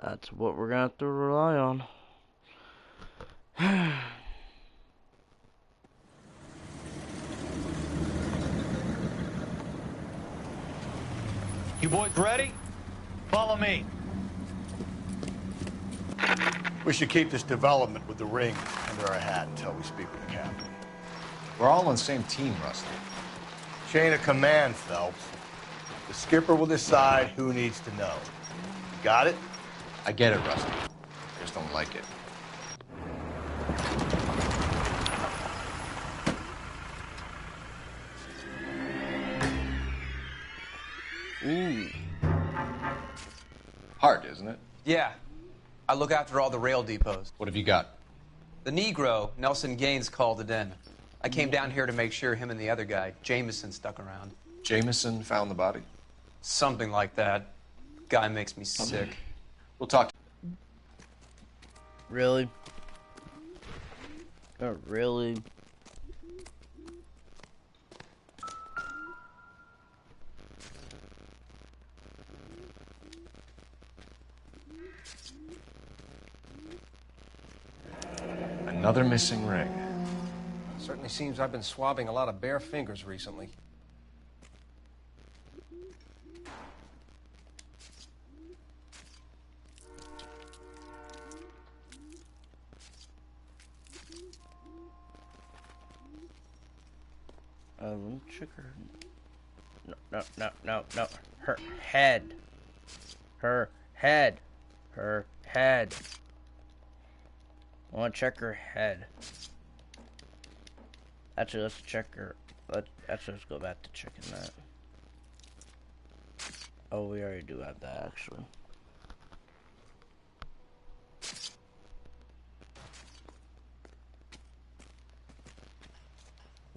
That's what we're going to have to rely on. You boys ready? Follow me. We should keep this development with the ring under our hat until we speak with the captain. We're all on the same team, Rusty. Chain of command, Phelps. The skipper will decide who needs to know. Got it? I get it, Rusty. I just don't like it. Ooh. Hard, isn't it? Yeah. I look after all the rail depots. What have you got? The Negro, Nelson Gaines, called it in. I came down here to make sure him and the other guy, Jameson, stuck around. Jameson found the body? Something like that. Guy makes me sick. We'll talk. Really? Oh, really? Another missing ring. Certainly seems I've been swabbing a lot of bare fingers recently. Check her. No. Her head. Her head. Her head. I want to check her head. Actually, let's check her. Let's go back to checking that. Oh, we already do have that, actually.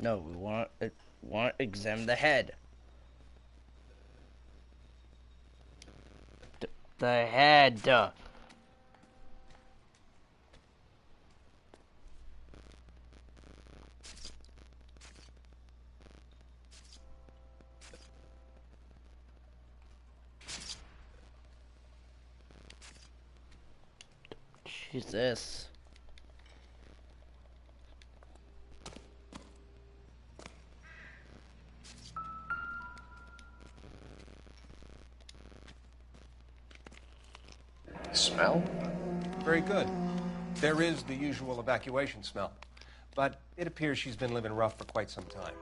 No, we want to examine the head. The head. Jesus. Smell? Very good. There is the usual evacuation smell, but it appears she's been living rough for quite some time.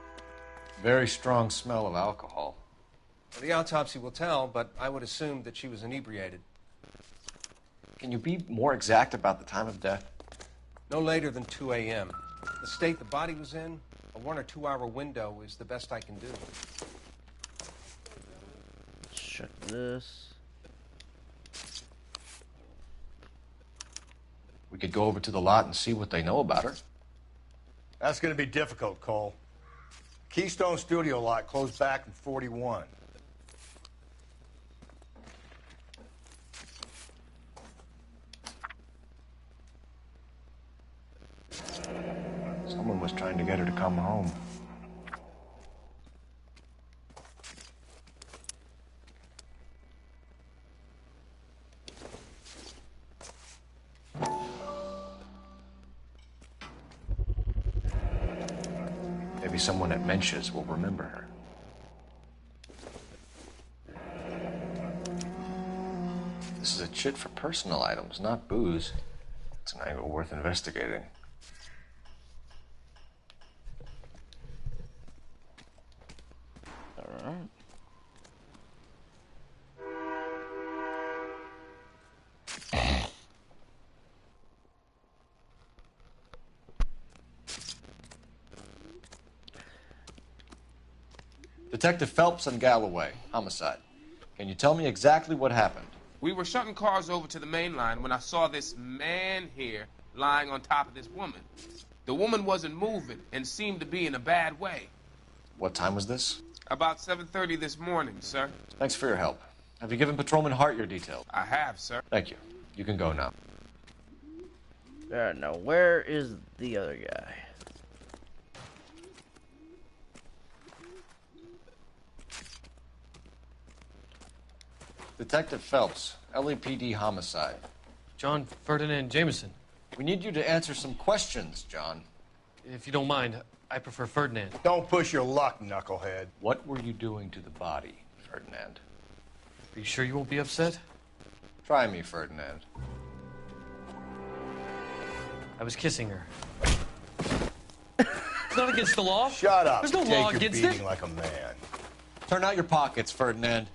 Very strong smell of alcohol. Well, the autopsy will tell, but I would assume that she was inebriated. Can you be more exact about the time of death? No later than 2 a.m. The state the body was in, a 1 or 2 hour window is the best I can do. Let's check this. We could go over to the lot and see what they know about her. That's going to be difficult, Cole. Keystone Studio lot closed back in 41. Someone was trying to get her to come home. Maybe someone at Mensch's will remember her. This is a chit for personal items, not booze. It's an angle worth investigating. All right. Detective Phelps and Galloway, homicide. Can you tell me exactly what happened? We were shutting cars over to the main line when I saw this man here lying on top of this woman. The woman wasn't moving and seemed to be in a bad way. What time was this? About 7:30 this morning, sir. Thanks for your help. Have you given Patrolman Hart your details? I have, sir. Thank you. You can go now. Now, where is the other guy? Detective Phelps, LAPD homicide. John Ferdinand Jameson. We need you to answer some questions, John. If you don't mind, I prefer Ferdinand. Don't push your luck, knucklehead. What were you doing to the body, Ferdinand? Are you sure you won't be upset? Try me, Ferdinand. I was kissing her. It's not against the law. Shut up. There's no Take law your against beating it. like a man. Turn out your pockets, Ferdinand.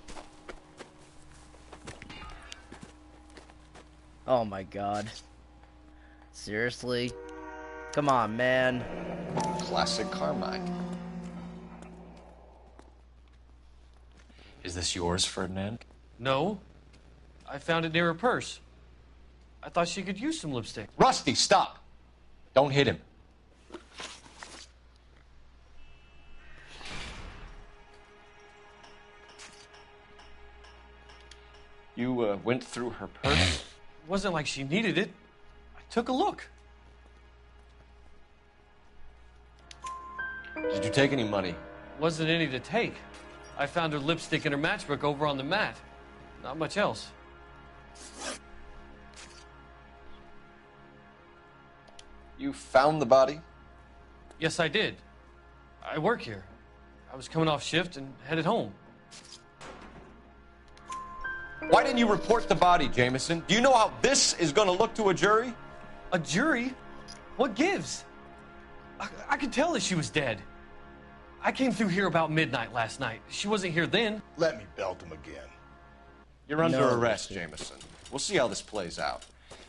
Oh my god. Seriously? Come on, man. Classic Carmine. Is this yours, Ferdinand? No. I found it near her purse. I thought she could use some lipstick. Rusty, stop! Don't hit him. You went through her purse? It wasn't like she needed it. I took a look. Did you take any money? Wasn't any to take. I found her lipstick in her matchbook over on the mat. Not much else. You found the body? Yes, I did. I work here. I was coming off shift and headed home. Why didn't you report the body, Jameson? Do you know how this is going to look to a jury? A jury? What gives? I could tell that she was dead. I came through here about midnight last night. She wasn't here then. Let me belt him again. You're under arrest, Jameson. We'll see how this plays out.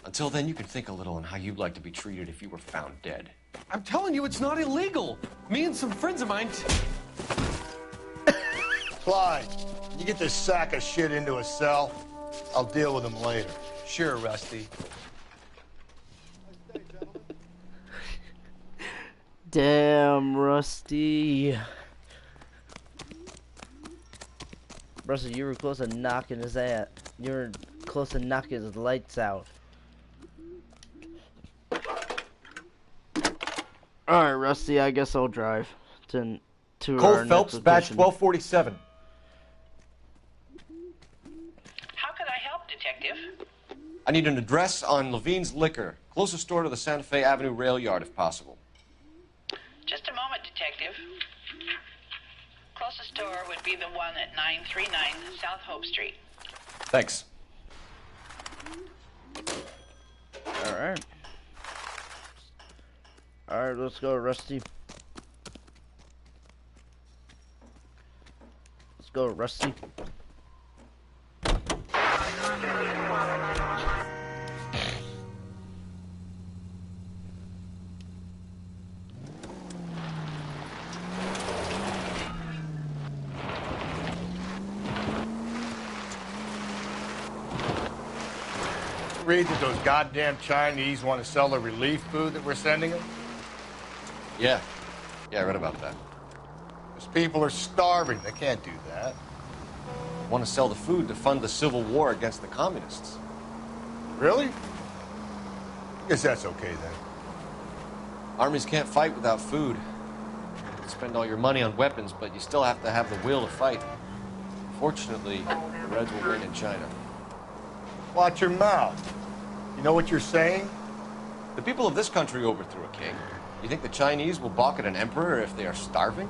Until then, you can think a little on how you'd like to be treated if you were found dead. I'm telling you, it's not illegal. Me and some friends of mine... Clyde, you get this sack of shit into a cell. I'll deal with him later. Sure, Rusty. Damn, Rusty. Rusty, you were close to knocking his ass. You were close to knocking his lights out. Alright, Rusty, I guess I'll drive to Cole our Phelps, next batch location. 1247. How can I help, Detective? I need an address on Levine's Liquor. Closest store to the Santa Fe Avenue rail yard, if possible. Just a moment, Detective. Closest store would be the one at 939 South Hope Street. Thanks. Alright. Alright, let's go, Rusty. Let's go, Rusty. Read that those goddamn Chinese want to sell the relief food that we're sending them? Yeah. Yeah, I read about that. Those people are starving. They can't do that. Want to sell the food to fund the civil war against the communists. Really? Guess that's okay then. Armies can't fight without food. You spend all your money on weapons, but you still have to have the will to fight. Fortunately, the Reds will win in China. Watch your mouth. You know what you're saying? The people of this country overthrew a king. You think the Chinese will balk at an emperor if they are starving?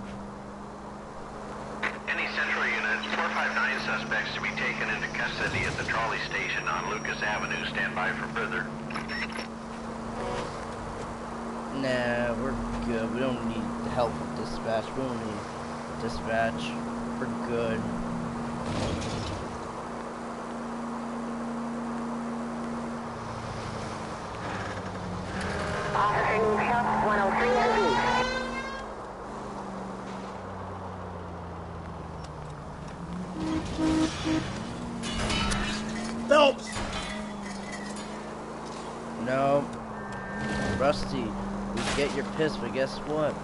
Any Central Unit, 459 suspects to be taken into custody at the trolley station on Lucas Avenue. Stand by for further. Nah, we're good. We don't need help with dispatch. We don't need dispatch. We're good. Officer New Health 103 Phelps! No. Rusty, we get your piss, but guess what?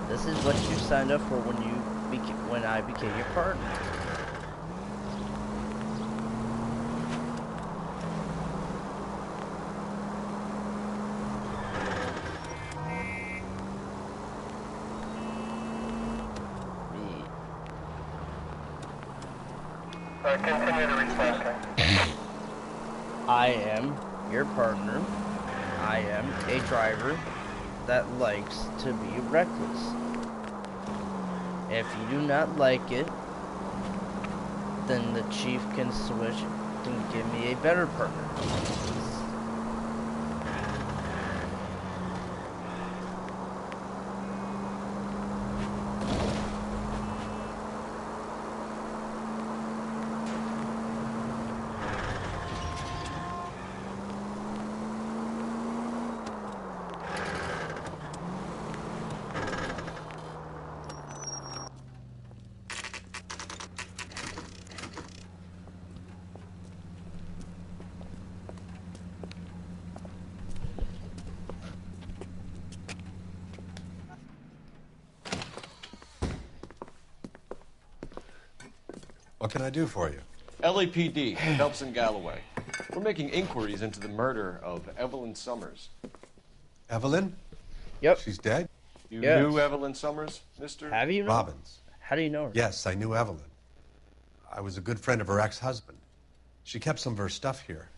This is what you signed up for when I became your partner. Continue to respond. I am your partner. I am a driver that likes to be reckless. If you do not like it, then the chief can switch and give me a better partner. What can I do for you? LAPD, Phelps and Galloway. We're making inquiries into the murder of Evelyn Summers. Evelyn? Yep. She's dead? You knew Evelyn Summers, Mr. Have you? Robbins. How do you know her? Yes, I knew Evelyn. I was a good friend of her ex-husband. She kept some of her stuff here.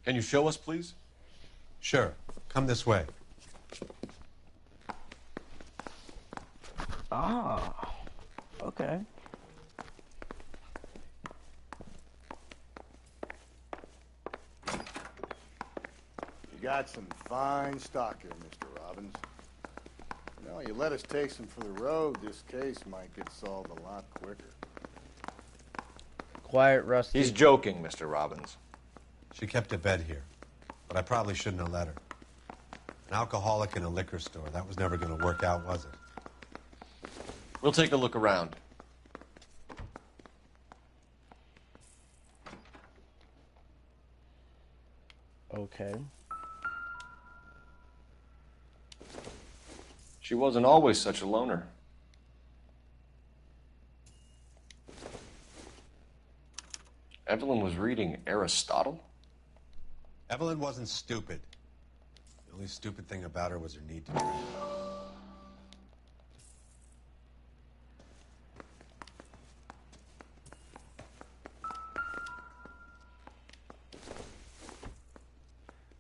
Can you show us, please? Sure. Come this way. Ah, okay. You got some fine stock here, Mr. Robbins. You know, you let us take some for the road, this case might get solved a lot quicker. Quiet, Rusty. He's joking, Mr. Robbins. She kept a bed here, but I probably shouldn't have let her. An alcoholic in a liquor store, that was never going to work out, was it? We'll take a look around. Okay. She wasn't always such a loner. Evelyn was reading Aristotle? Evelyn wasn't stupid. The only stupid thing about her was her need to drink.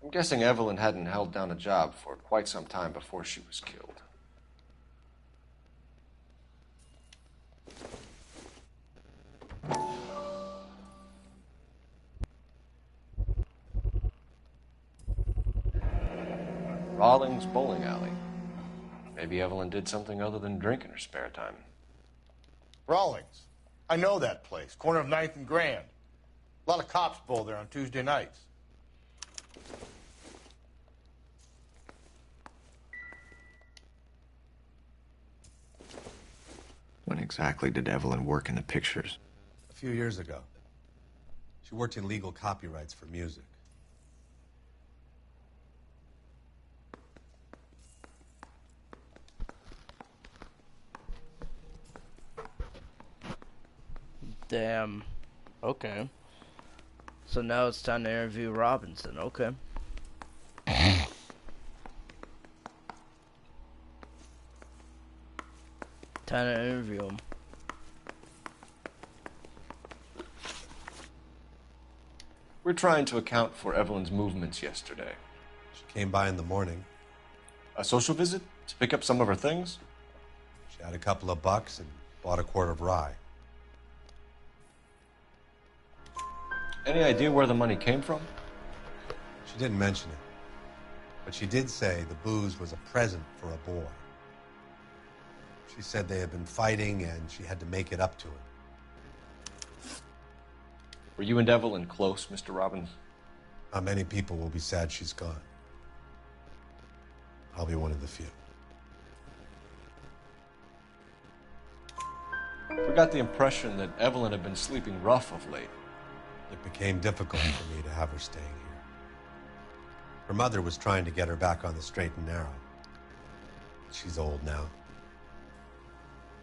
I'm guessing Evelyn hadn't held down a job for quite some time before she was killed. Rawlings Bowling Alley. Maybe Evelyn did something other than drink in her spare time. Rawlings. I know that place. Corner of 9th and Grand. A lot of cops bowl there on Tuesday nights. When exactly did Evelyn work in the pictures? A few years ago. She worked in legal copyrights for music. Damn. Okay. So now it's time to interview Robinson. Okay. Time to interview him. We're trying to account for Evelyn's movements yesterday. She came by in the morning. A social visit? To pick up some of her things? She had a couple of bucks and bought a quart of rye. Any idea where the money came from? She didn't mention it. But she did say the booze was a present for a boy. She said they had been fighting and she had to make it up to him. Were you and Evelyn close, Mr. Robbins? Not many people will be sad she's gone. I'll be one of the few. We got the impression that Evelyn had been sleeping rough of late. It became difficult for me to have her staying here. Her mother was trying to get her back on the straight and narrow. She's old now.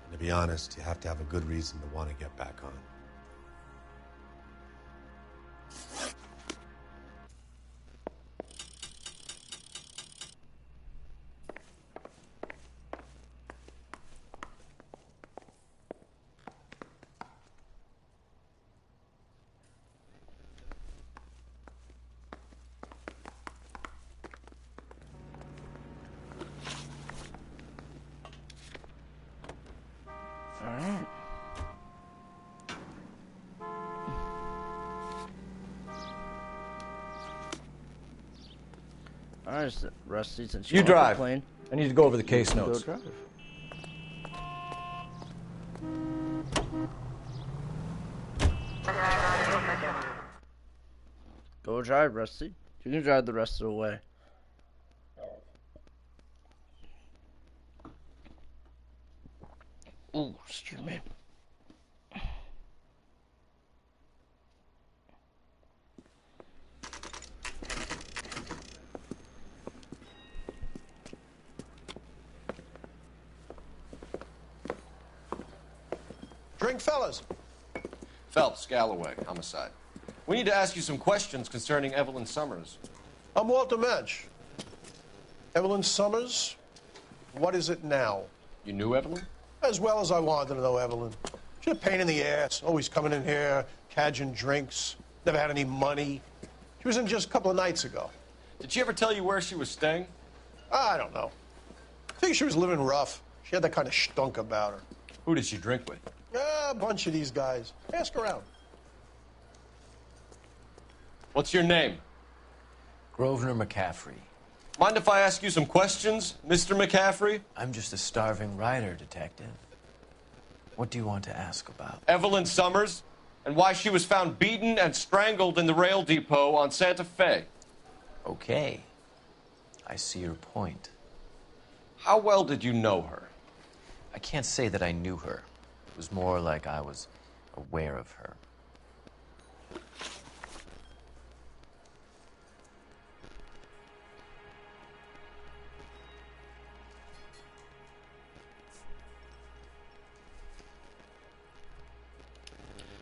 And to be honest, you have to have a good reason to want to get back on. Alright, Rusty, since you drive. Plane, I need to go over the case notes. Go drive. Go drive, Rusty. You can drive the rest of the way. Ooh, excuse me. Drink, fellas. Phelps, Galloway, homicide. We need to ask you some questions concerning Evelyn Summers. I'm Walter Mensch. Evelyn Summers? What is it now? You knew Evelyn? As well as I wanted to know Evelyn. She's a pain in the ass, always coming in here, cadging drinks, never had any money. She was in just a couple of nights ago. Did she ever tell you where she was staying? I don't know. I think she was living rough. She had that kind of stunk about her. Who did she drink with? A bunch of these guys. Ask around. What's your name? Grosvenor McCaffrey. Mind if I ask you some questions, Mr. McCaffrey? I'm just a starving writer, Detective. What do you want to ask about? Evelyn Summers, and why she was found beaten and strangled in the rail depot on Santa Fe. Okay. I see your point. How well did you know her? I can't say that I knew her. It was more like I was aware of her.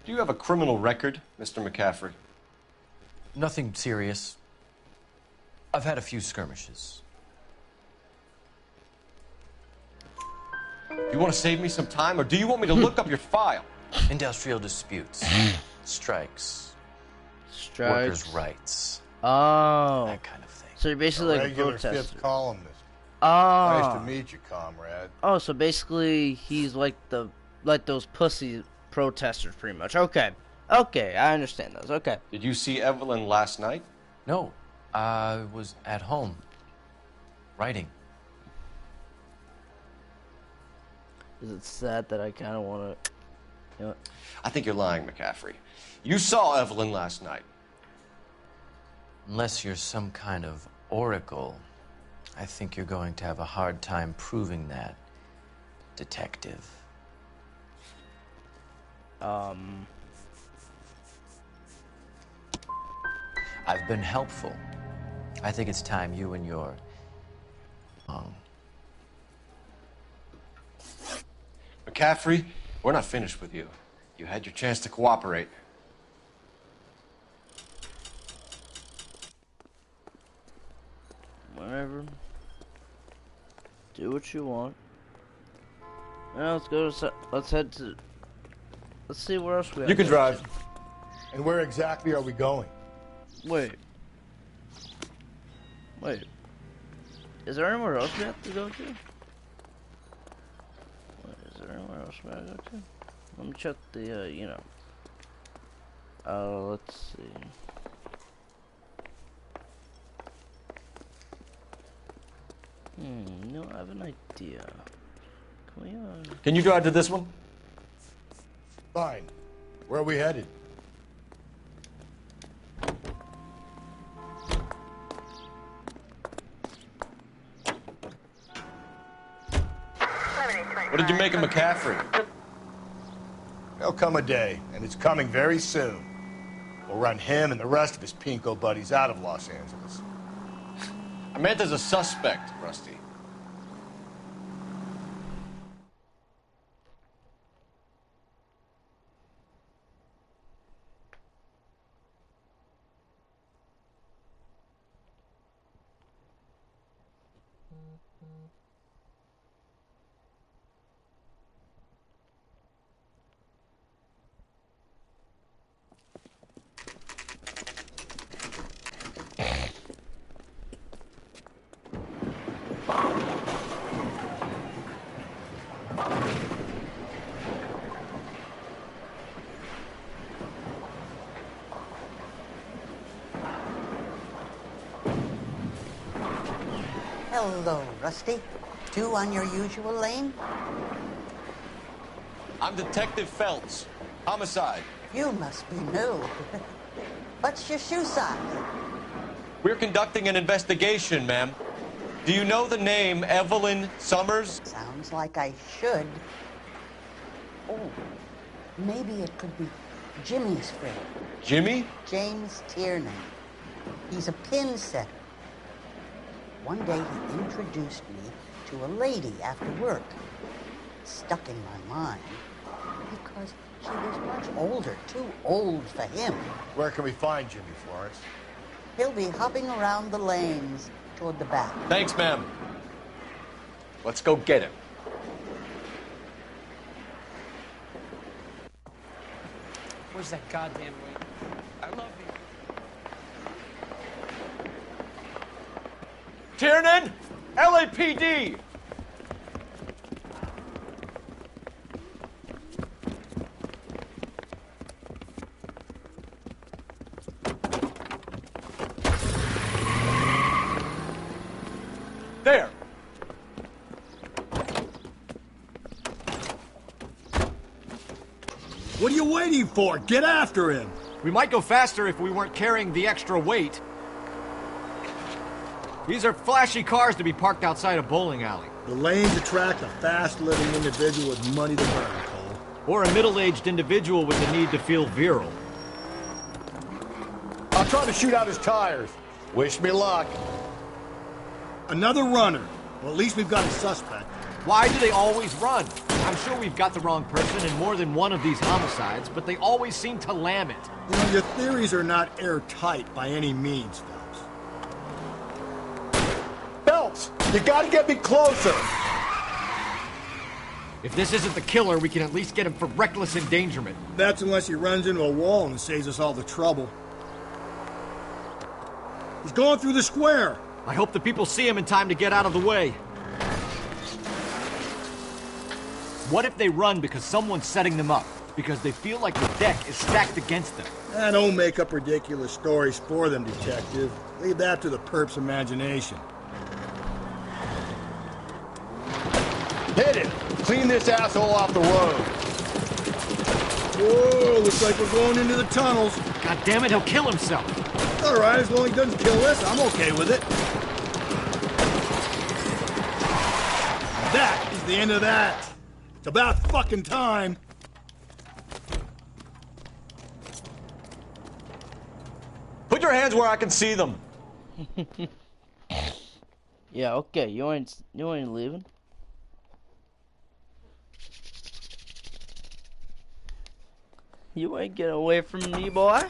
Do you have a criminal record, Mr. McCaffrey? Nothing serious. I've had a few skirmishes. Do you want to save me some time, or do you want me to look up your file? Industrial disputes. Strikes. Strikes. Workers' rights. Oh. That kind of thing. So you're basically like a Regular protester. fifth columnist. Oh. Nice to meet you, comrade. Oh, so basically he's like those pussy protesters, pretty much. Okay. Okay, I understand those. Okay. Did you see Evelyn last night? No. I was at home. Writing. Is it sad that I kind of want to... You know, I think you're lying, McCaffrey. You saw Evelyn last night. Unless you're some kind of oracle, I think you're going to have a hard time proving that, Detective. I've been helpful. I think it's time you and your... McCaffrey, we're not finished with you. You had your chance to cooperate. Whatever. Do what you want. Now let's go to... Let's head to... Let's see where else we have. You can drive. And where exactly are we going? Wait. Is there anywhere else we have to go to? Is there anywhere else we have to go to? Let me check the, you know. Let's see. No, I have an idea. Can we, Can you drive to this one? Fine. Where are we headed? What did you make of McCaffrey? There'll come a day, and it's coming very soon. We'll run him and the rest of his pinko buddies out of Los Angeles. I meant as a suspect, Rusty. Hello, Rusty. Two on your usual lane? I'm Detective Phelps. Homicide. You must be new. What's your shoe size? We're conducting an investigation, ma'am. Do you know the name Evelyn Summers? Sounds like I should. Oh, maybe it could be Jimmy's friend. Jimmy? James Tiernan. He's a pin setter. One day he introduced me to a lady after work. It stuck in my mind because She was much older, too old for him. Where can we find Jimmy, Florence? He'll be hopping around the lanes toward the back. Thanks, ma'am. Let's go get him. Where's that goddamn way? I love you. Tiernan! LAPD! There! What are you waiting for? Get after him! We might go faster if we weren't carrying the extra weight. These are flashy cars to be parked outside a bowling alley. The lanes attract a fast-living individual with money to burn, Cole. Or a middle-aged individual with the need to feel virile. I'll try to shoot out his tires. Wish me luck. Another runner. Well, at least we've got a suspect. Why do they always run? I'm sure we've got the wrong person in more than one of these homicides, but they always seem to lam it. You know, your theories are not airtight by any means, Phelps. You gotta get me closer! If this isn't the killer, we can at least get him for reckless endangerment. That's unless he runs into a wall and saves us all the trouble. He's going through the square. I hope the people see him in time to get out of the way. What if they run because someone's setting them up? Because they feel like the deck is stacked against them? Don't make up ridiculous stories for them, detective. Leave that to the perp's imagination. Hit it! Clean this asshole off the road! Whoa, looks like we're going into the tunnels. God damn it, he'll kill himself. All right, as long as he doesn't kill us, I'm okay with it. That is the end of that. It's about fucking time. Put your hands where I can see them. Yeah, okay. You ain't leaving. You ain't getting away from me, boy.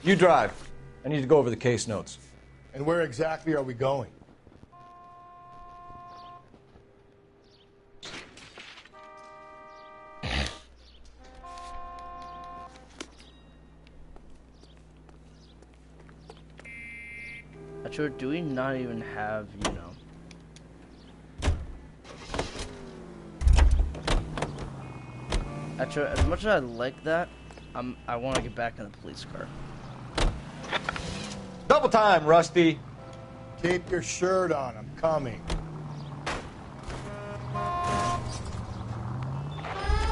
You drive. I need to go over the case notes. And where exactly are we going? Actually, do we not even have, you know... Actually, as much as I like that, I want to get back in the police car. Double time, Rusty. Keep your shirt on. I'm coming.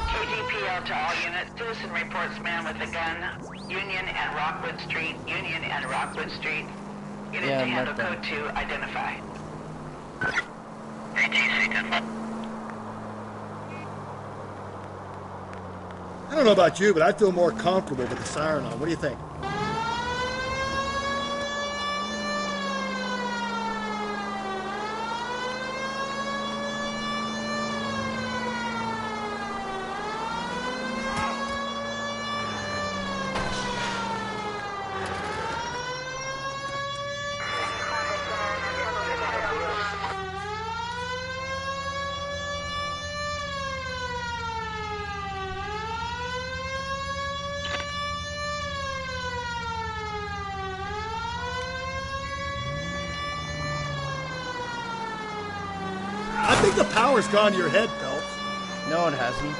KGPL to all units. Citizen reports man with a gun. Union and Rockwood Street. Union and Rockwood Street. Unit to handle code 2. Identify. I don't know about you, but I feel more comfortable with the siren on. What do you think? I think the power's gone to your head, Phelps. No, it hasn't.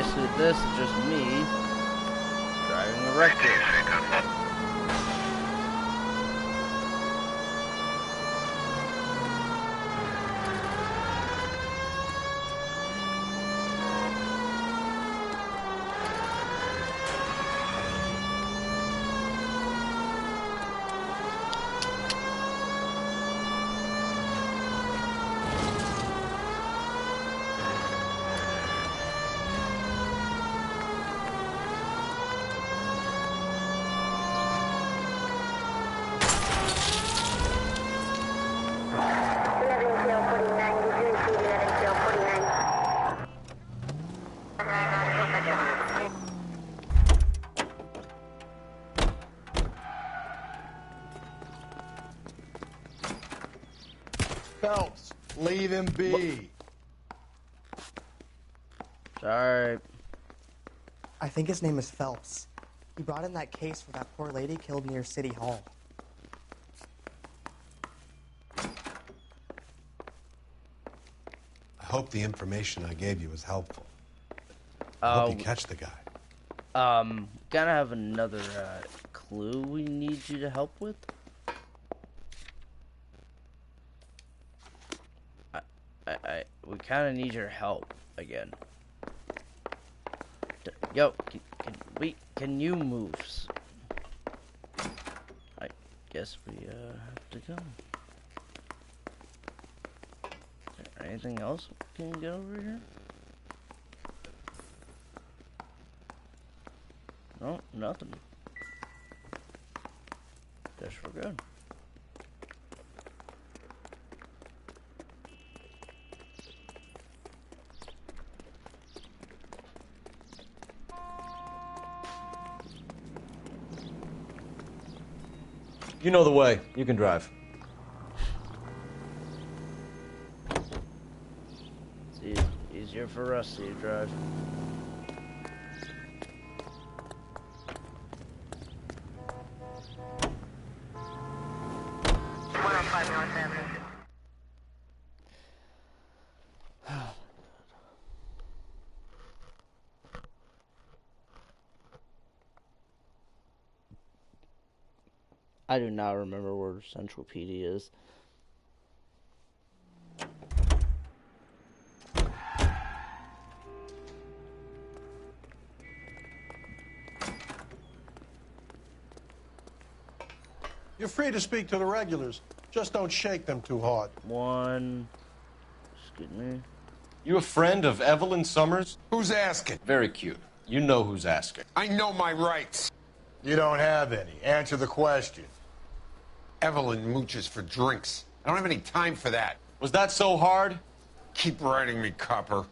basically this is just me driving a wreck rig. Phelps, leave him be. Sorry. I think his name is Phelps. He brought in that case for that poor lady killed near City Hall. I hope the information I gave you was helpful. I hope you catch the guy. Gonna have another clue we need you to help with. We kind of need your help again. Yo, can you move? I guess we have to go. Is there anything else we can get over here? No, nothing. Guess we're good. You know the way. You can drive. It's easier for us to drive. I do not remember where Central PD is. You're free to speak to the regulars. Just don't shake them too hard. Excuse me. You a friend of Evelyn Summers? Who's asking? Very cute. You know who's asking. I know my rights. You don't have any. Answer the question. Evelyn mooches for drinks. I don't have any time for that. Was that so hard? Keep writing me, copper.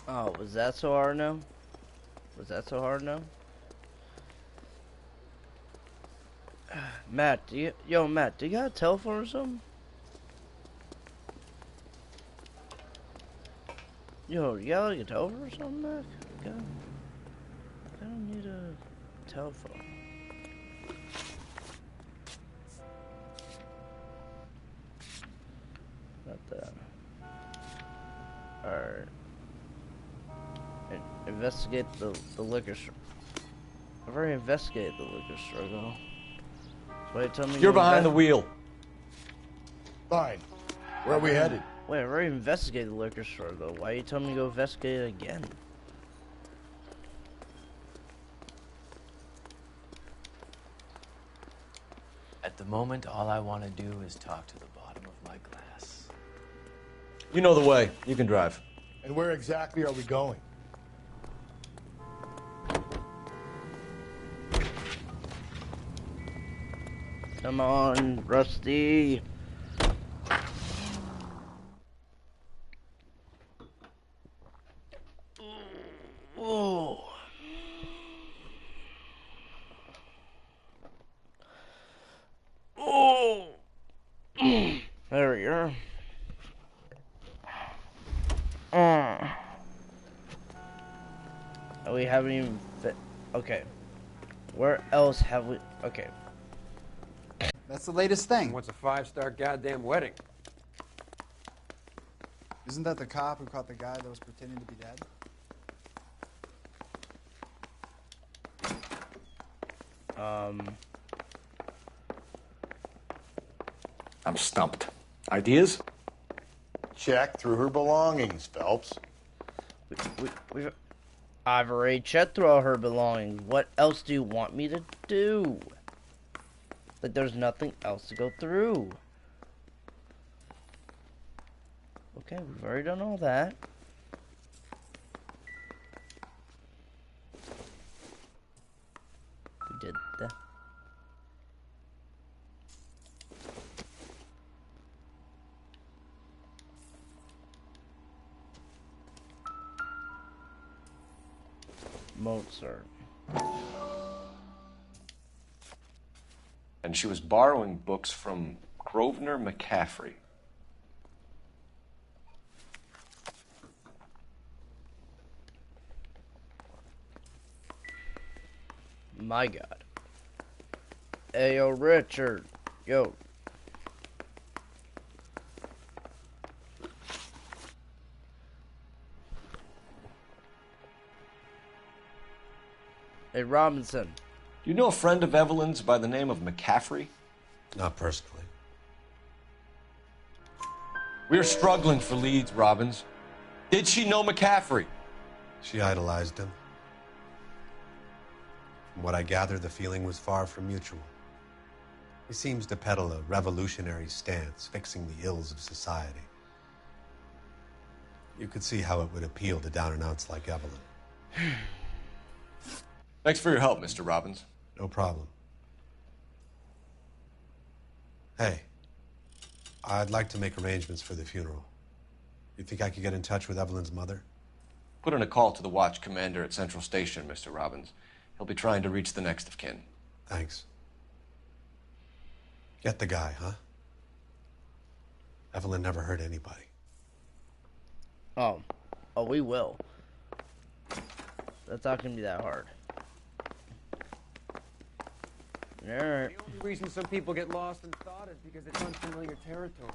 Oh, was that so hard now? Matt, do you got a telephone or something? Yo, you got like a telephone or something, Matt? I don't need a telephone. Not that. Alright. Investigate the liquor store. I've already investigated the liquor store, though. So wait, tell me You're behind the wheel. Fine. Where are we headed? Wait, I've already investigated the liquor store, though. Why are you telling me to go investigate it again? At the moment, all I want to do is talk to the bottom of my glass. You know the way. You can drive. And where exactly are we going? Come on, Rusty. Oh. Oh. There we go. We haven't even Okay. Where else have we... Okay. That's the latest thing. What's a 5-star goddamn wedding? Isn't that the cop who caught the guy that was pretending to be dead? I'm stumped. Ideas? Check through her belongings, Phelps. I've already checked through all her belongings. What else do you want me to do? Like, there's nothing else to go through. Okay, we've already done all that. We did that. Mozart. And she was borrowing books from Grosvenor McCaffrey. My God. Hey, yo, Richard. Yo. Hey, Robinson. Do you know a friend of Evelyn's by the name of McCaffrey? Not personally. We're struggling for leads, Robbins. Did she know McCaffrey? She idolized him. From what I gather, the feeling was far from mutual. He seems to peddle a revolutionary stance, fixing the ills of society. You could see how it would appeal to down-and-outs like Evelyn. Thanks for your help, Mr. Robbins. No problem. Hey, I'd like to make arrangements for the funeral. You think I could get in touch with Evelyn's mother? Put in a call to the watch commander at Central Station, Mr. Robbins. He'll be trying to reach the next of kin. Thanks. Get the guy, huh? Evelyn never hurt anybody. Oh, we will. That's not gonna be that hard. Alright. The only reason some people get lost in thought is because it's unfamiliar territory.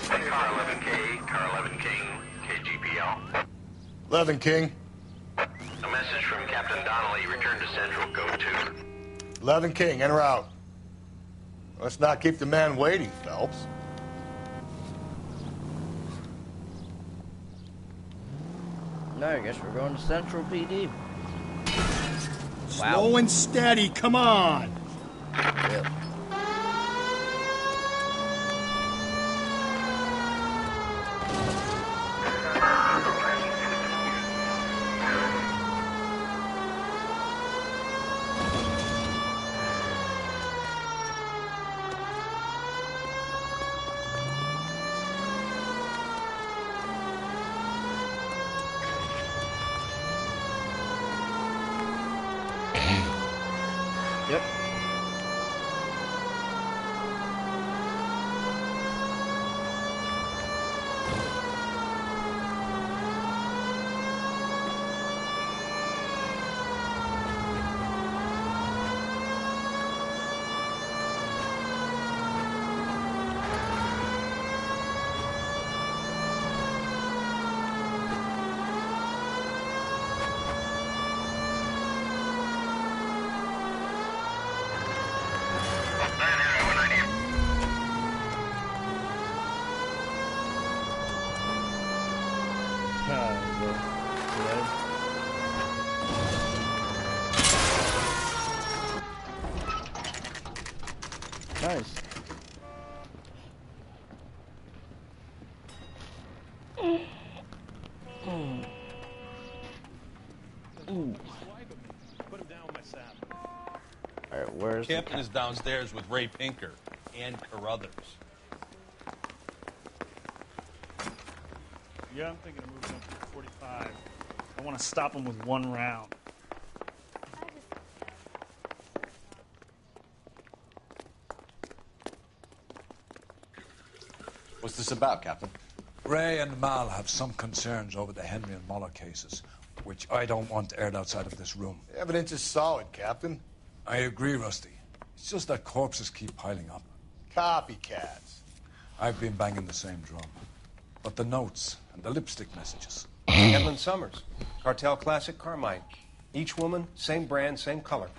Car 11K, Car 11 King, KGPL. 11 King. A message from Captain Donnelly. Return to Central, Code 2. 11 King, en route. Let's not keep the man waiting, Phelps. No, I guess we're going to Central PD. Slow and steady, come on. Yep. Yep. Nice. Alright, where's Captain is downstairs with Ray Pinker and Carruthers. Yeah, I'm thinking of moving up to 45. I want to stop him with one round. What's this about, Captain? Ray and Mal have some concerns over the Henry and Muller cases, which I don't want aired outside of this room. The evidence is solid, Captain. I agree, Rusty. It's just that corpses keep piling up. Copycats. I've been banging the same drum. But the notes and the lipstick messages. Evelyn Summers, Cartel Classic Carmine. Each woman, same brand, same color.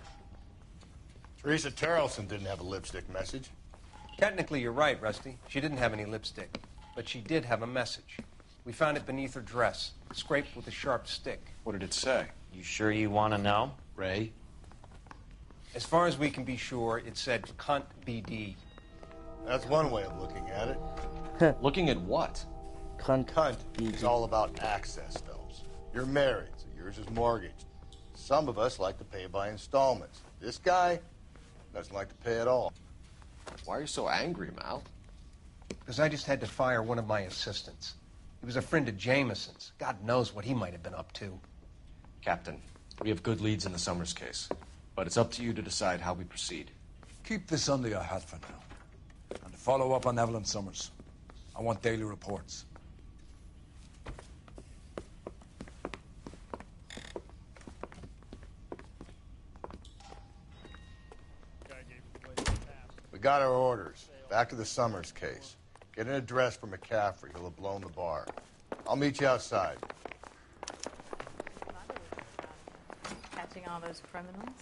Teresa Terrelson didn't have a lipstick message. Technically, you're right, Rusty. She didn't have any lipstick. But she did have a message. We found it beneath her dress, scraped with a sharp stick. What did it say? You sure you want to know, Ray? As far as we can be sure, it said cunt BD. That's one way of looking at it. Looking at what? Cunt is all about access, Phelps. You're married, so yours is mortgaged. Some of us like to pay by installments. This guy doesn't like to pay at all. Why are you so angry, Mal? Because I just had to fire one of my assistants. He was a friend of Jameson's. God knows what he might have been up to. Captain, we have good leads in the Summers case, but it's up to you to decide how we proceed. Keep this under your hat for now. And follow up on Evelyn Summers. I want daily reports. We got our orders. Back to the Summers case. Get an address for McCaffrey. He'll have blown the bar. I'll meet you outside. Catching all those criminals.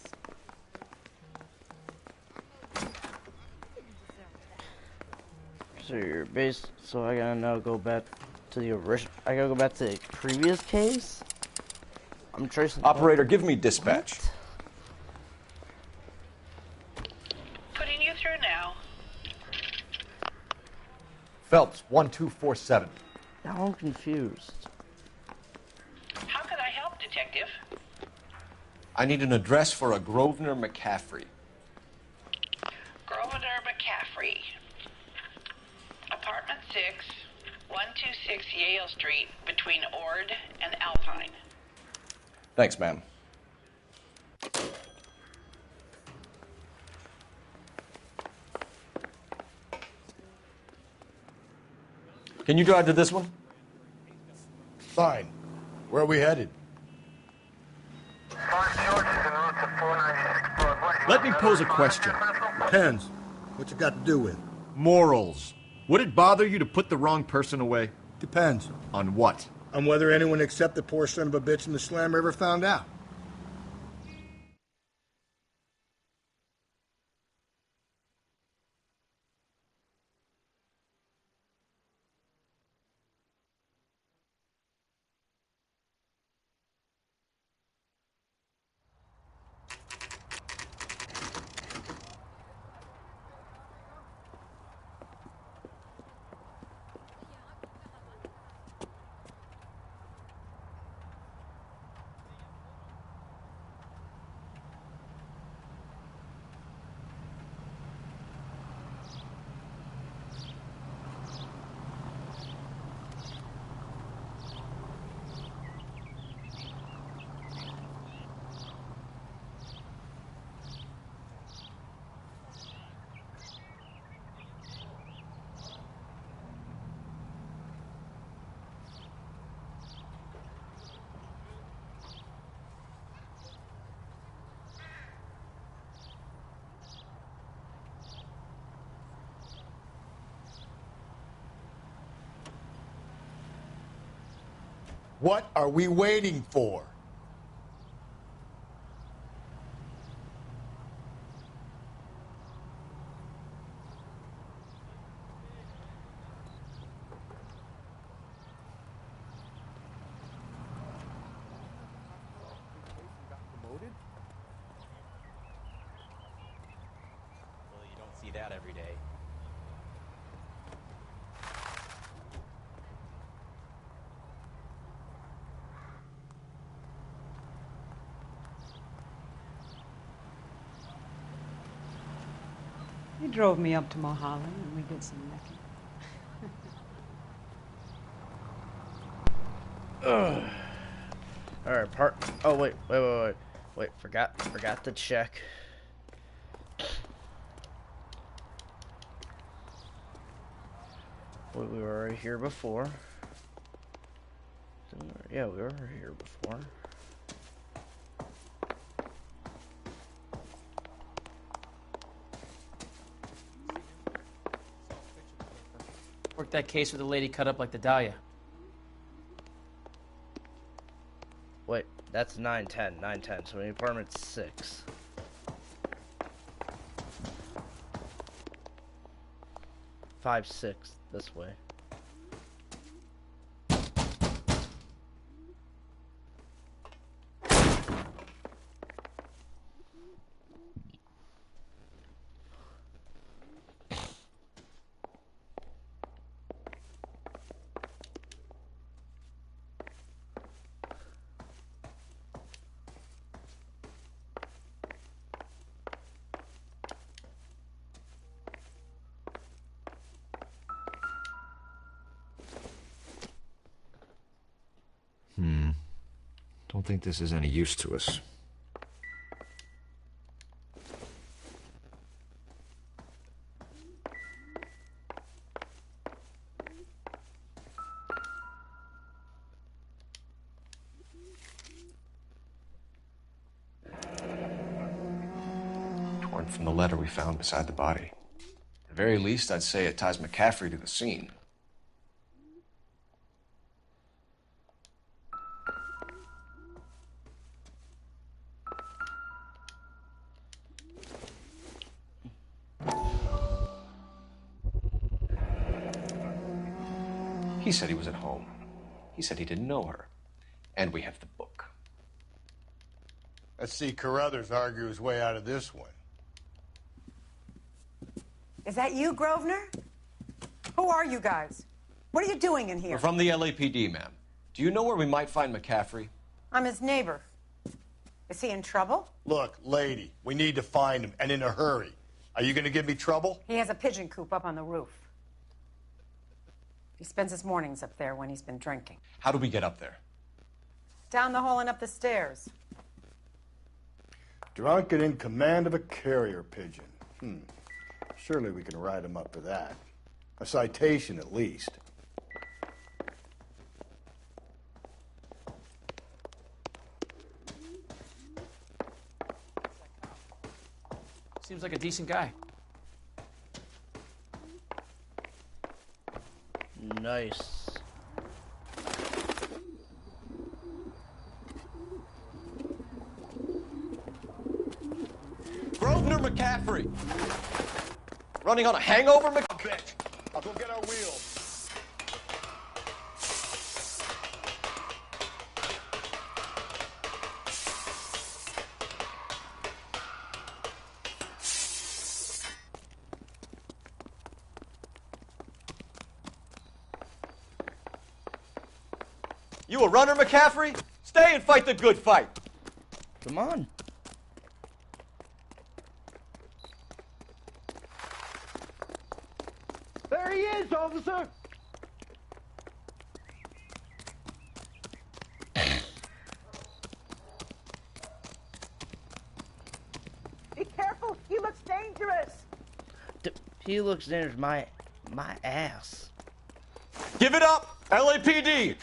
So you're based. So I gotta now go back to the original. I gotta go back to the previous case. I'm tracing. Operator, give me dispatch. What? Putting you through now. Phelps, 1247. Now I'm confused. How can I help, Detective? I need an address for a Grosvenor McCaffrey. Grosvenor McCaffrey. Apartment 6, 126 Yale Street, between Ord and Alpine. Thanks, ma'am. Can you drive to this one? Fine. Where are we headed? Let me pose a question. Depends. What you got to do with? Morals. Would it bother you to put the wrong person away? Depends. On what? On whether anyone except the poor son of a bitch in the slammer ever found out. What are we waiting for? Well, you don't see that every day. He drove me up to Mulholland and we did some necking. All right, Oh wait. Forgot to check. We were already here before. Yeah, we were here before. Work that case with the lady cut up like the Dahlia. Wait, that's 910, 910. So the apartment's 6. Five, 6 this way. Don't think this is any use to us. Torn from the letter we found beside the body. At the very least, I'd say it ties McCaffrey to the scene. He said he was at home. He said he didn't know her. And we have the book. Let's see Carruthers argue his way out of this one. Is that you, Grosvenor? Who are you guys? What are you doing in here? We're from the LAPD, ma'am. Do you know where we might find McCaffrey? I'm his neighbor. Is he in trouble? Look, lady, we need to find him, and in a hurry. Are you going to give me trouble? He has a pigeon coop up on the roof. He spends his mornings up there when he's been drinking. How do we get up there? Down the hall and up the stairs. Drunk and in command of a carrier pigeon. Surely we can write him up for that. A citation, at least. Seems like a decent guy. Nice. Grosvenor McCaffrey! Running on a hangover, Bitch! I'll go get our wheels. You a runner, McCaffrey? Stay and fight the good fight. Come on. There he is, officer! Be careful! He looks dangerous! He looks dangerous. My ass. Give it up, LAPD!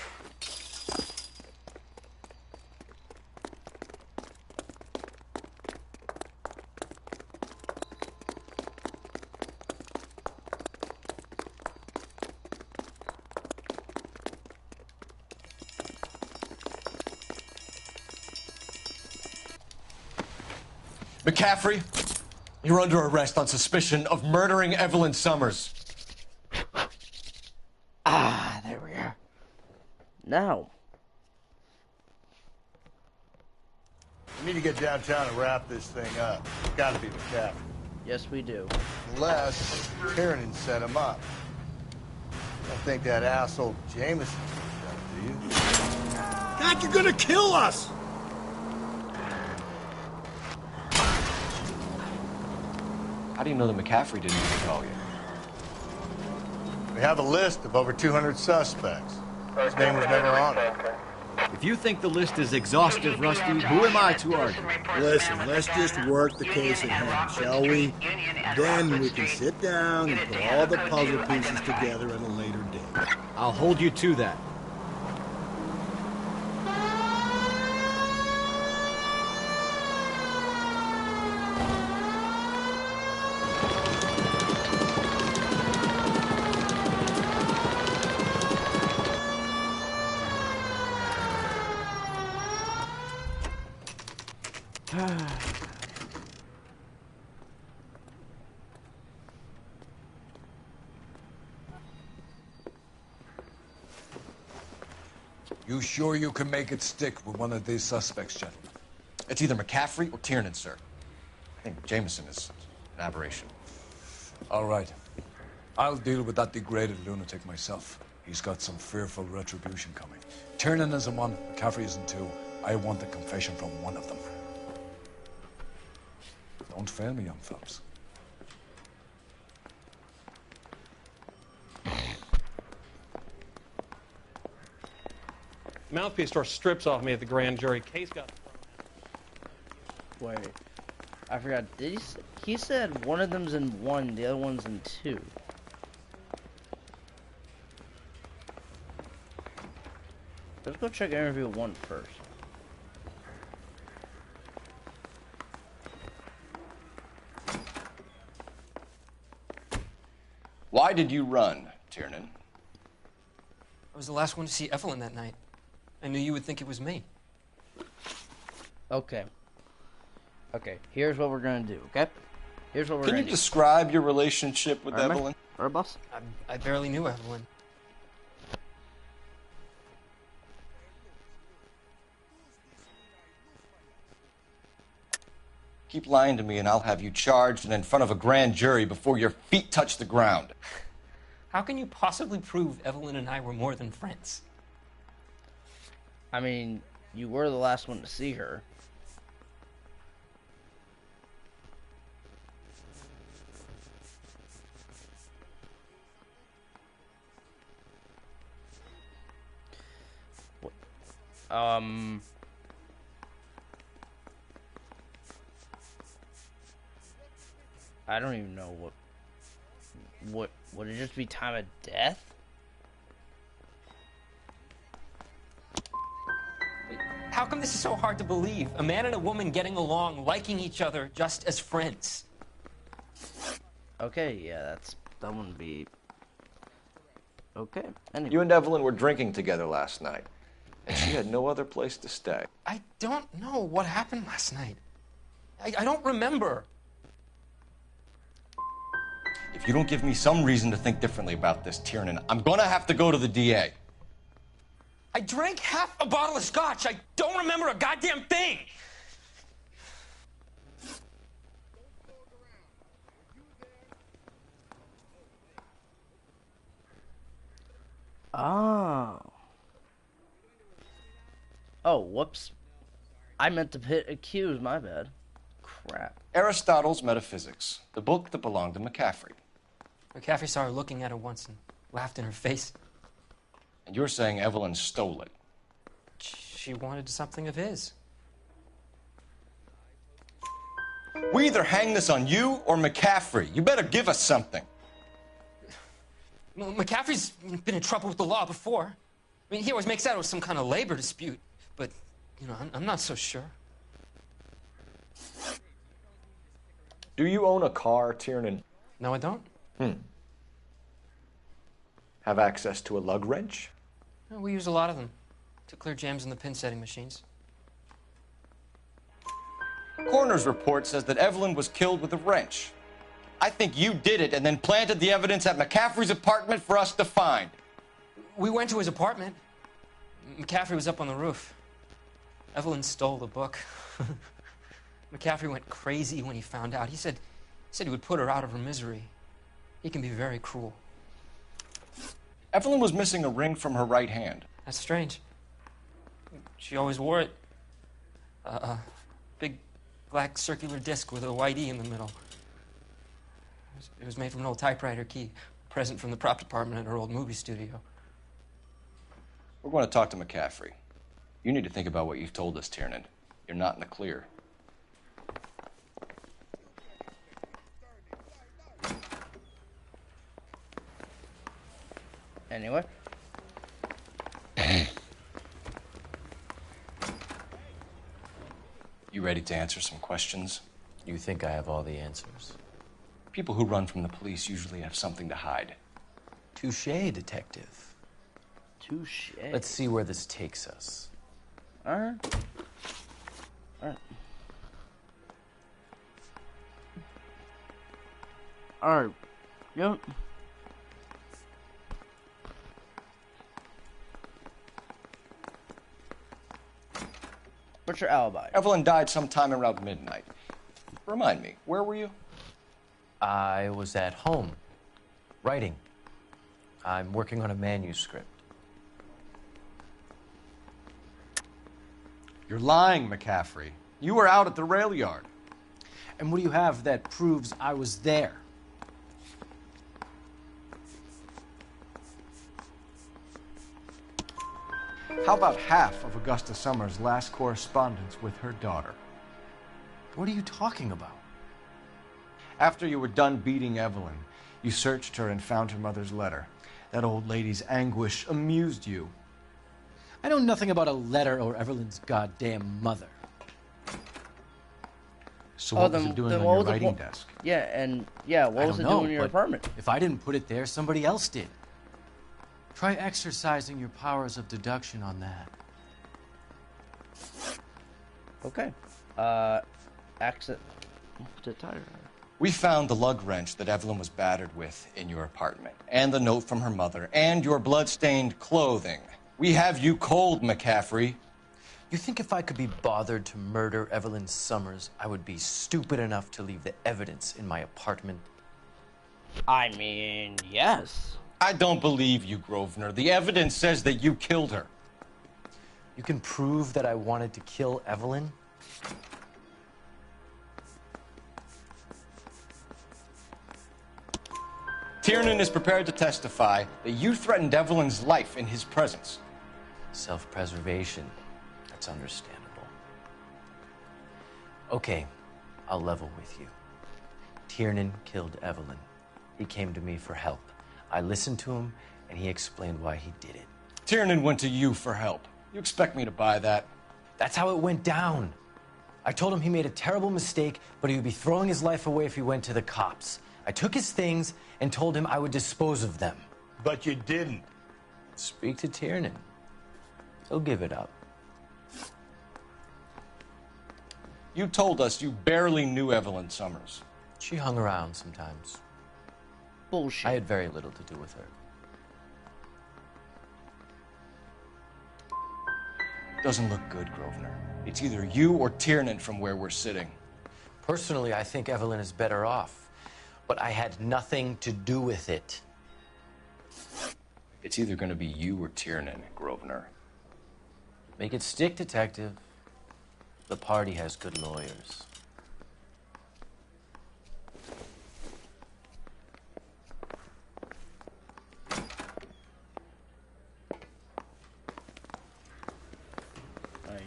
McCaffrey, you're under arrest on suspicion of murdering Evelyn Summers. Ah, there we are. Now. We need to get downtown and wrap this thing up. It's gotta be McCaffrey. Yes, we do. Unless Kieran set him up. I don't think that asshole Jameson did that, do you? God, you're gonna kill us! How do you know that McCaffrey didn't even call you? We have a list of over 200 suspects. His name was never on it. If you think the list is exhaustive, Rusty, who am I to argue? Listen, let's just work the case at hand, shall we? Then we can sit down and put all the puzzle pieces together at a later I'll hold you to that. You sure you can make it stick with one of these suspects, gentlemen? It's either McCaffrey or Tiernan, sir. I think Jameson is an aberration. All right. I'll deal with that degraded lunatic myself. He's got some fearful retribution coming. Tiernan isn't one, McCaffrey isn't two. I want a confession from one of them. Don't fail me, young fellas. Mouthpiece store strips off me at the grand jury. Case got thrown. Wait, I forgot. Did he said one of them's in 1, the other one's in 2. Let's go check interview 1 first. Why did you run, Tiernan? I was the last one to see Evelyn that night. I knew you would think it was me. Okay. Okay, here's what we're gonna do, okay? Here's what we're gonna do. Can you describe your relationship with Evelyn? Our boss? I barely knew Evelyn. Keep lying to me and I'll have you charged and in front of a grand jury before your feet touch the ground. How can you possibly prove Evelyn and I were more than friends? I mean, you were the last one to see her. I don't even know what would it just be time of death? How come this is so hard to believe? A man and a woman getting along, liking each other just as friends. Okay, yeah, that wouldn't be okay. Anyway. You and Evelyn were drinking together last night, and she had no other place to stay. I don't know what happened last night. I don't remember. If you don't give me some reason to think differently about this, Tiernan, I'm gonna have to go to the DA. I drank half a bottle of scotch. I don't remember a goddamn thing. Oh. Oh, whoops. I meant to hit accuse, my bad. Crap. Aristotle's Metaphysics, the book that belonged to McCaffrey. McCaffrey saw her looking at her once and laughed in her face. And you're saying Evelyn stole it? She wanted something of his. We either hang this on you or McCaffrey. You better give us something. Well, McCaffrey's been in trouble with the law before. I mean, he always makes out it was some kind of labor dispute. But, you know, I'm not so sure. Do you own a car, Tiernan? No, I don't. Have access to a lug wrench? No, we use a lot of them to clear jams in the pin setting machines. Coroner's report says that Evelyn was killed with a wrench. I think you did it and then planted the evidence at McCaffrey's apartment for us to find. We went to his apartment. McCaffrey was up on the roof. Evelyn stole the book. McCaffrey went crazy when he found out. He said he would put her out of her misery. He can be very cruel. Evelyn was missing a ring from her right hand. That's strange. She always wore it. A big black circular disc with a white E in the middle. It was made from an old typewriter key, a present from the prop department at her old movie studio. We're going to talk to McCaffrey. You need to think about what you've told us, Tiernan. You're not in the clear. Anyway. You ready to answer some questions? You think I have all the answers? People who run from the police usually have something to hide. Touché, detective. Touché. Let's see where this takes us. Alright. Alright. Alright. Yep. What's your alibi? Evelyn died sometime around midnight. Remind me, where were you? I was at home, writing. I'm working on a manuscript. You're lying, McCaffrey. You were out at the rail yard. And what do you have that proves I was there? How about half of Augusta Summers' last correspondence with her daughter? What are you talking about? After you were done beating Evelyn, you searched her and found her mother's letter. That old lady's anguish amused you. I know nothing about a letter or Evelyn's goddamn mother. So what was it doing on your writing desk? Yeah, and what was it doing in your apartment? If I didn't put it there, somebody else did. Try exercising your powers of deduction on that. Okay. Exit to tire. We found the lug wrench that Evelyn was battered with in your apartment, and the note from her mother, and your blood-stained clothing. We have you cold, McCaffrey. You think if I could be bothered to murder Evelyn Summers, I would be stupid enough to leave the evidence in my apartment? I mean, yes. I don't believe you, Grosvenor. The evidence says that you killed her. You can prove that I wanted to kill Evelyn? Tiernan is prepared to testify that you threatened Evelyn's life in his presence. Self-preservation. That's understandable. Okay, I'll level with you. Tiernan killed Evelyn. He came to me for help. I listened to him, and he explained why he did it. Tiernan went to you for help. You expect me to buy that? That's how it went down. I told him he made a terrible mistake, but he would be throwing his life away if he went to the cops. I took his things and told him I would dispose of them. But you didn't. Speak to Tiernan. He'll give it up. You told us you barely knew Evelyn Summers. She hung around sometimes. Bullshit. I had very little to do with her. Doesn't look good, Grosvenor. It's either you or Tiernan from where we're sitting. Personally, I think Evelyn is better off. But I had nothing to do with it. It's either going to be you or Tiernan, Grosvenor. Make it stick, detective. The party has good lawyers.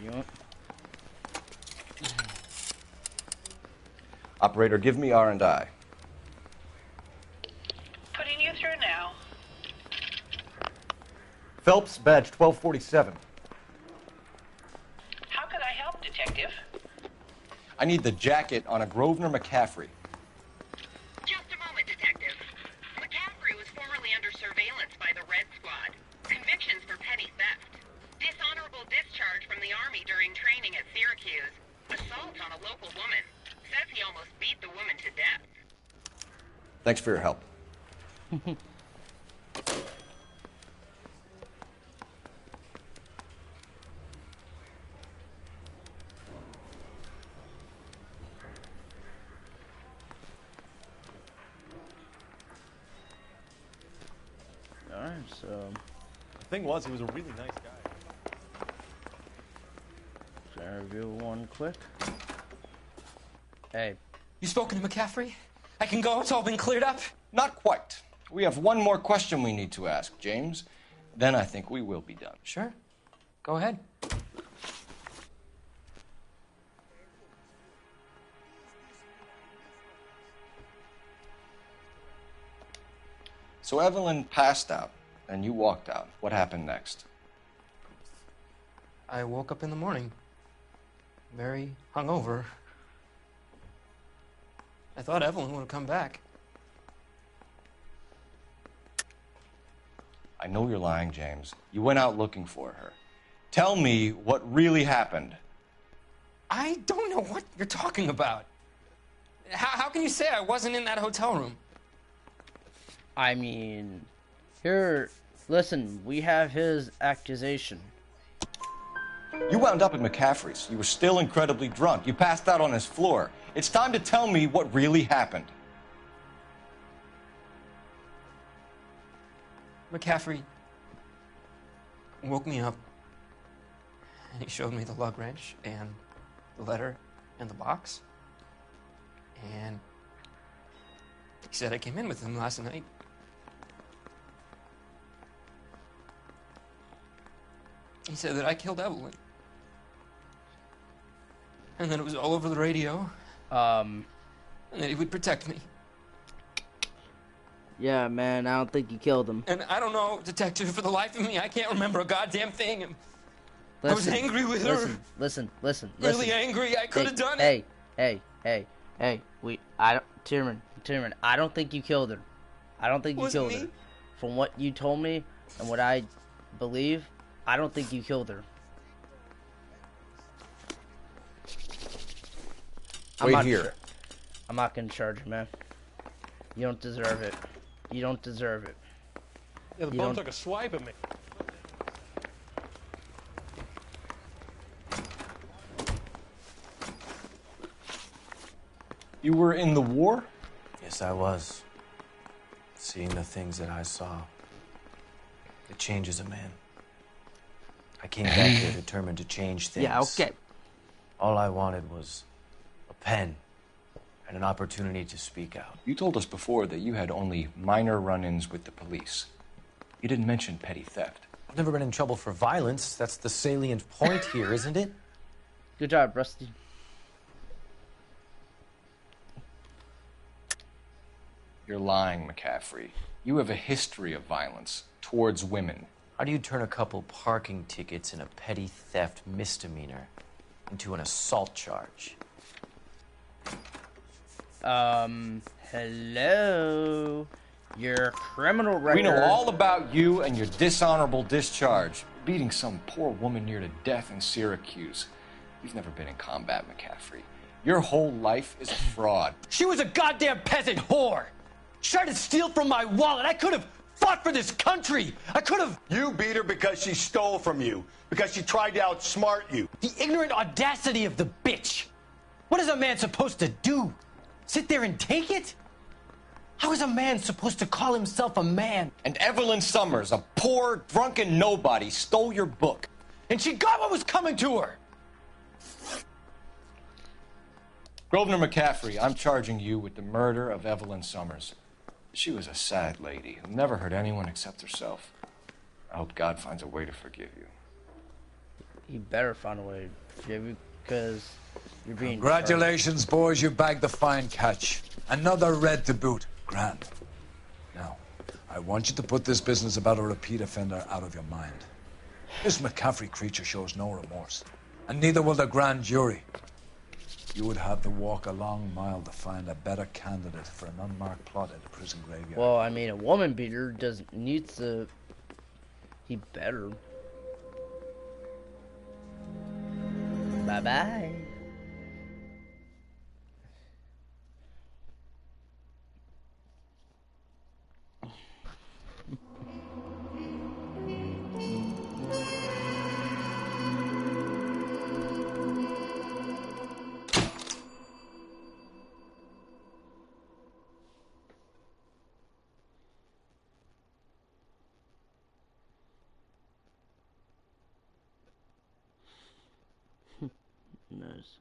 You want? Operator, give me R&I. Putting you through now. Phelps, badge 1247. How could I help, Detective? I need the jacket on a Grosvenor McCaffrey. Just a moment, Detective. McCaffrey was formerly under surveillance by the Red Squad. Convictions for petty theft. Dishonorable discharge from the Army during training at Syracuse. Assault on a local woman. Says he almost beat the woman to death. Thanks for your help. Alright, so... The thing was, he was a really nice guy. Can I review one quick? Hey. You spoken to McCaffrey? I can go? It's all been cleared up? Not quite. We have one more question we need to ask, James. Then I think we will be done. Sure. Go ahead. So Evelyn passed out, Then you walked out. What happened next? I woke up in the morning, very hungover. I thought Evelyn would have come back. I know you're lying, James. You went out looking for her. Tell me what really happened. I don't know what you're talking about. How can you say I wasn't in that hotel room? I mean, here, listen, we have his accusation. You wound up at McCaffrey's. You were still incredibly drunk. You passed out on his floor. It's time to tell me what really happened. McCaffrey woke me up, and he showed me the lug wrench and the letter and the box. And he said I came in with him last night. He said that I killed Evelyn. And then it was all over the radio. And that he would protect me. Yeah, man, I don't think you killed him. And I don't know, Detective, for the life of me, I can't remember a goddamn thing. And I was angry with her. Listen. Really angry. I could have done it. Hey. Tierman, I don't think you killed her. I don't think you killed her. From what you told me and what I believe, I don't think you killed her. Wait here. I'm not gonna charge you, man. You don't deserve it. You don't deserve it. Yeah, the bum took a swipe at me. You were in the war? Yes, I was. Seeing the things that I saw, it changes a man. I came back here determined to change things. Yeah, okay. All I wanted was a pen and an opportunity to speak out. You told us before that you had only minor run-ins with the police. You didn't mention petty theft. I've never been in trouble for violence. That's the salient point here, isn't it? Good job, Rusty. You're lying, McCaffrey. You have a history of violence towards women. How do you turn a couple parking tickets and a petty theft misdemeanor into an assault charge? Hello? Your criminal record... We know all about you and your dishonorable discharge. Beating some poor woman near to death in Syracuse. You've never been in combat, McCaffrey. Your whole life is a fraud. She was a goddamn peasant whore! She tried to steal from my wallet. I could have fought for this country. I could have... You beat her because she stole from you. Because she tried to outsmart you. The ignorant audacity of the bitch. What is a man supposed to do? Sit there and take it? How is a man supposed to call himself a man? And Evelyn Summers, a poor, drunken nobody, stole your book. And she got what was coming to her. Grosvenor McCaffrey, I'm charging you with the murder of Evelyn Summers. She was a sad lady who never hurt anyone except herself. I hope God finds a way to forgive you. He better find a way to forgive you, because you're being... Congratulations, boys, you bagged the fine catch. Another red to boot. Grand. Now, I want you to put this business about a repeat offender out of your mind. This McCaffrey creature shows no remorse, and neither will the grand jury. You would have to walk a long mile to find a better candidate for an unmarked plot at the prison graveyard. Well, I mean, a woman beater doesn't need to... He better. Bye-bye. Nice.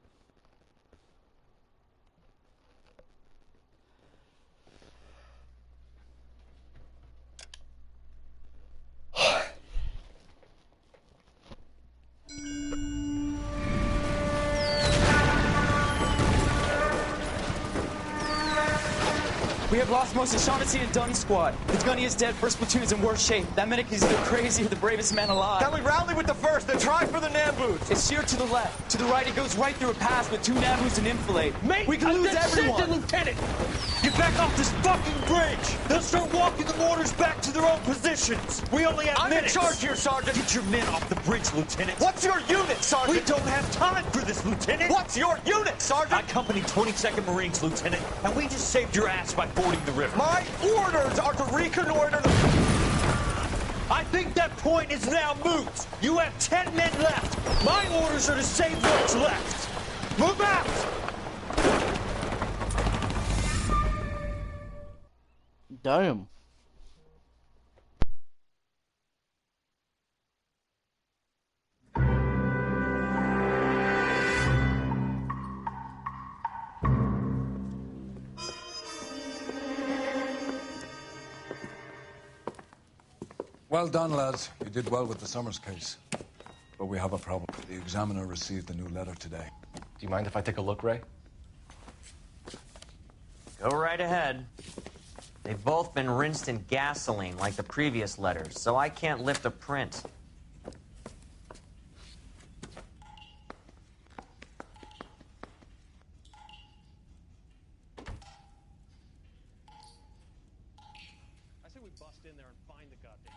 We have lost most of Shaughnessy and Dunn's squad. The gunny is dead, first platoon is in worse shape. That medic is either crazy or the bravest man alive. Then we rally with the first and try for the Nambus. It's sheer to the left. To the right, it goes right through a pass with 2 Nambus and enfilade. Mate, we can lose everyone. Lieutenant! Get back off this fucking bridge! They'll start walking the mortars back to their own positions. We only have minutes. I'm in charge here, Sergeant. Get your men off the bridge, Lieutenant. What's your unit, Sergeant? We don't have time for this, Lieutenant. What's your unit, Sergeant? I company 22nd Marines, Lieutenant, and we just saved your ass by fording the river. My orders are to reconnoiter the... I think that point is now moot. You have 10 men left. My orders are to save what's left. Move out! Damn. Well done, lads. You did well with the Summers case. But we have a problem. The examiner received a new letter today. Do you mind if I take a look, Ray? Go right ahead. They've both been rinsed in gasoline like the previous letters, so I can't lift a print. I say we bust in there and find the goddamn...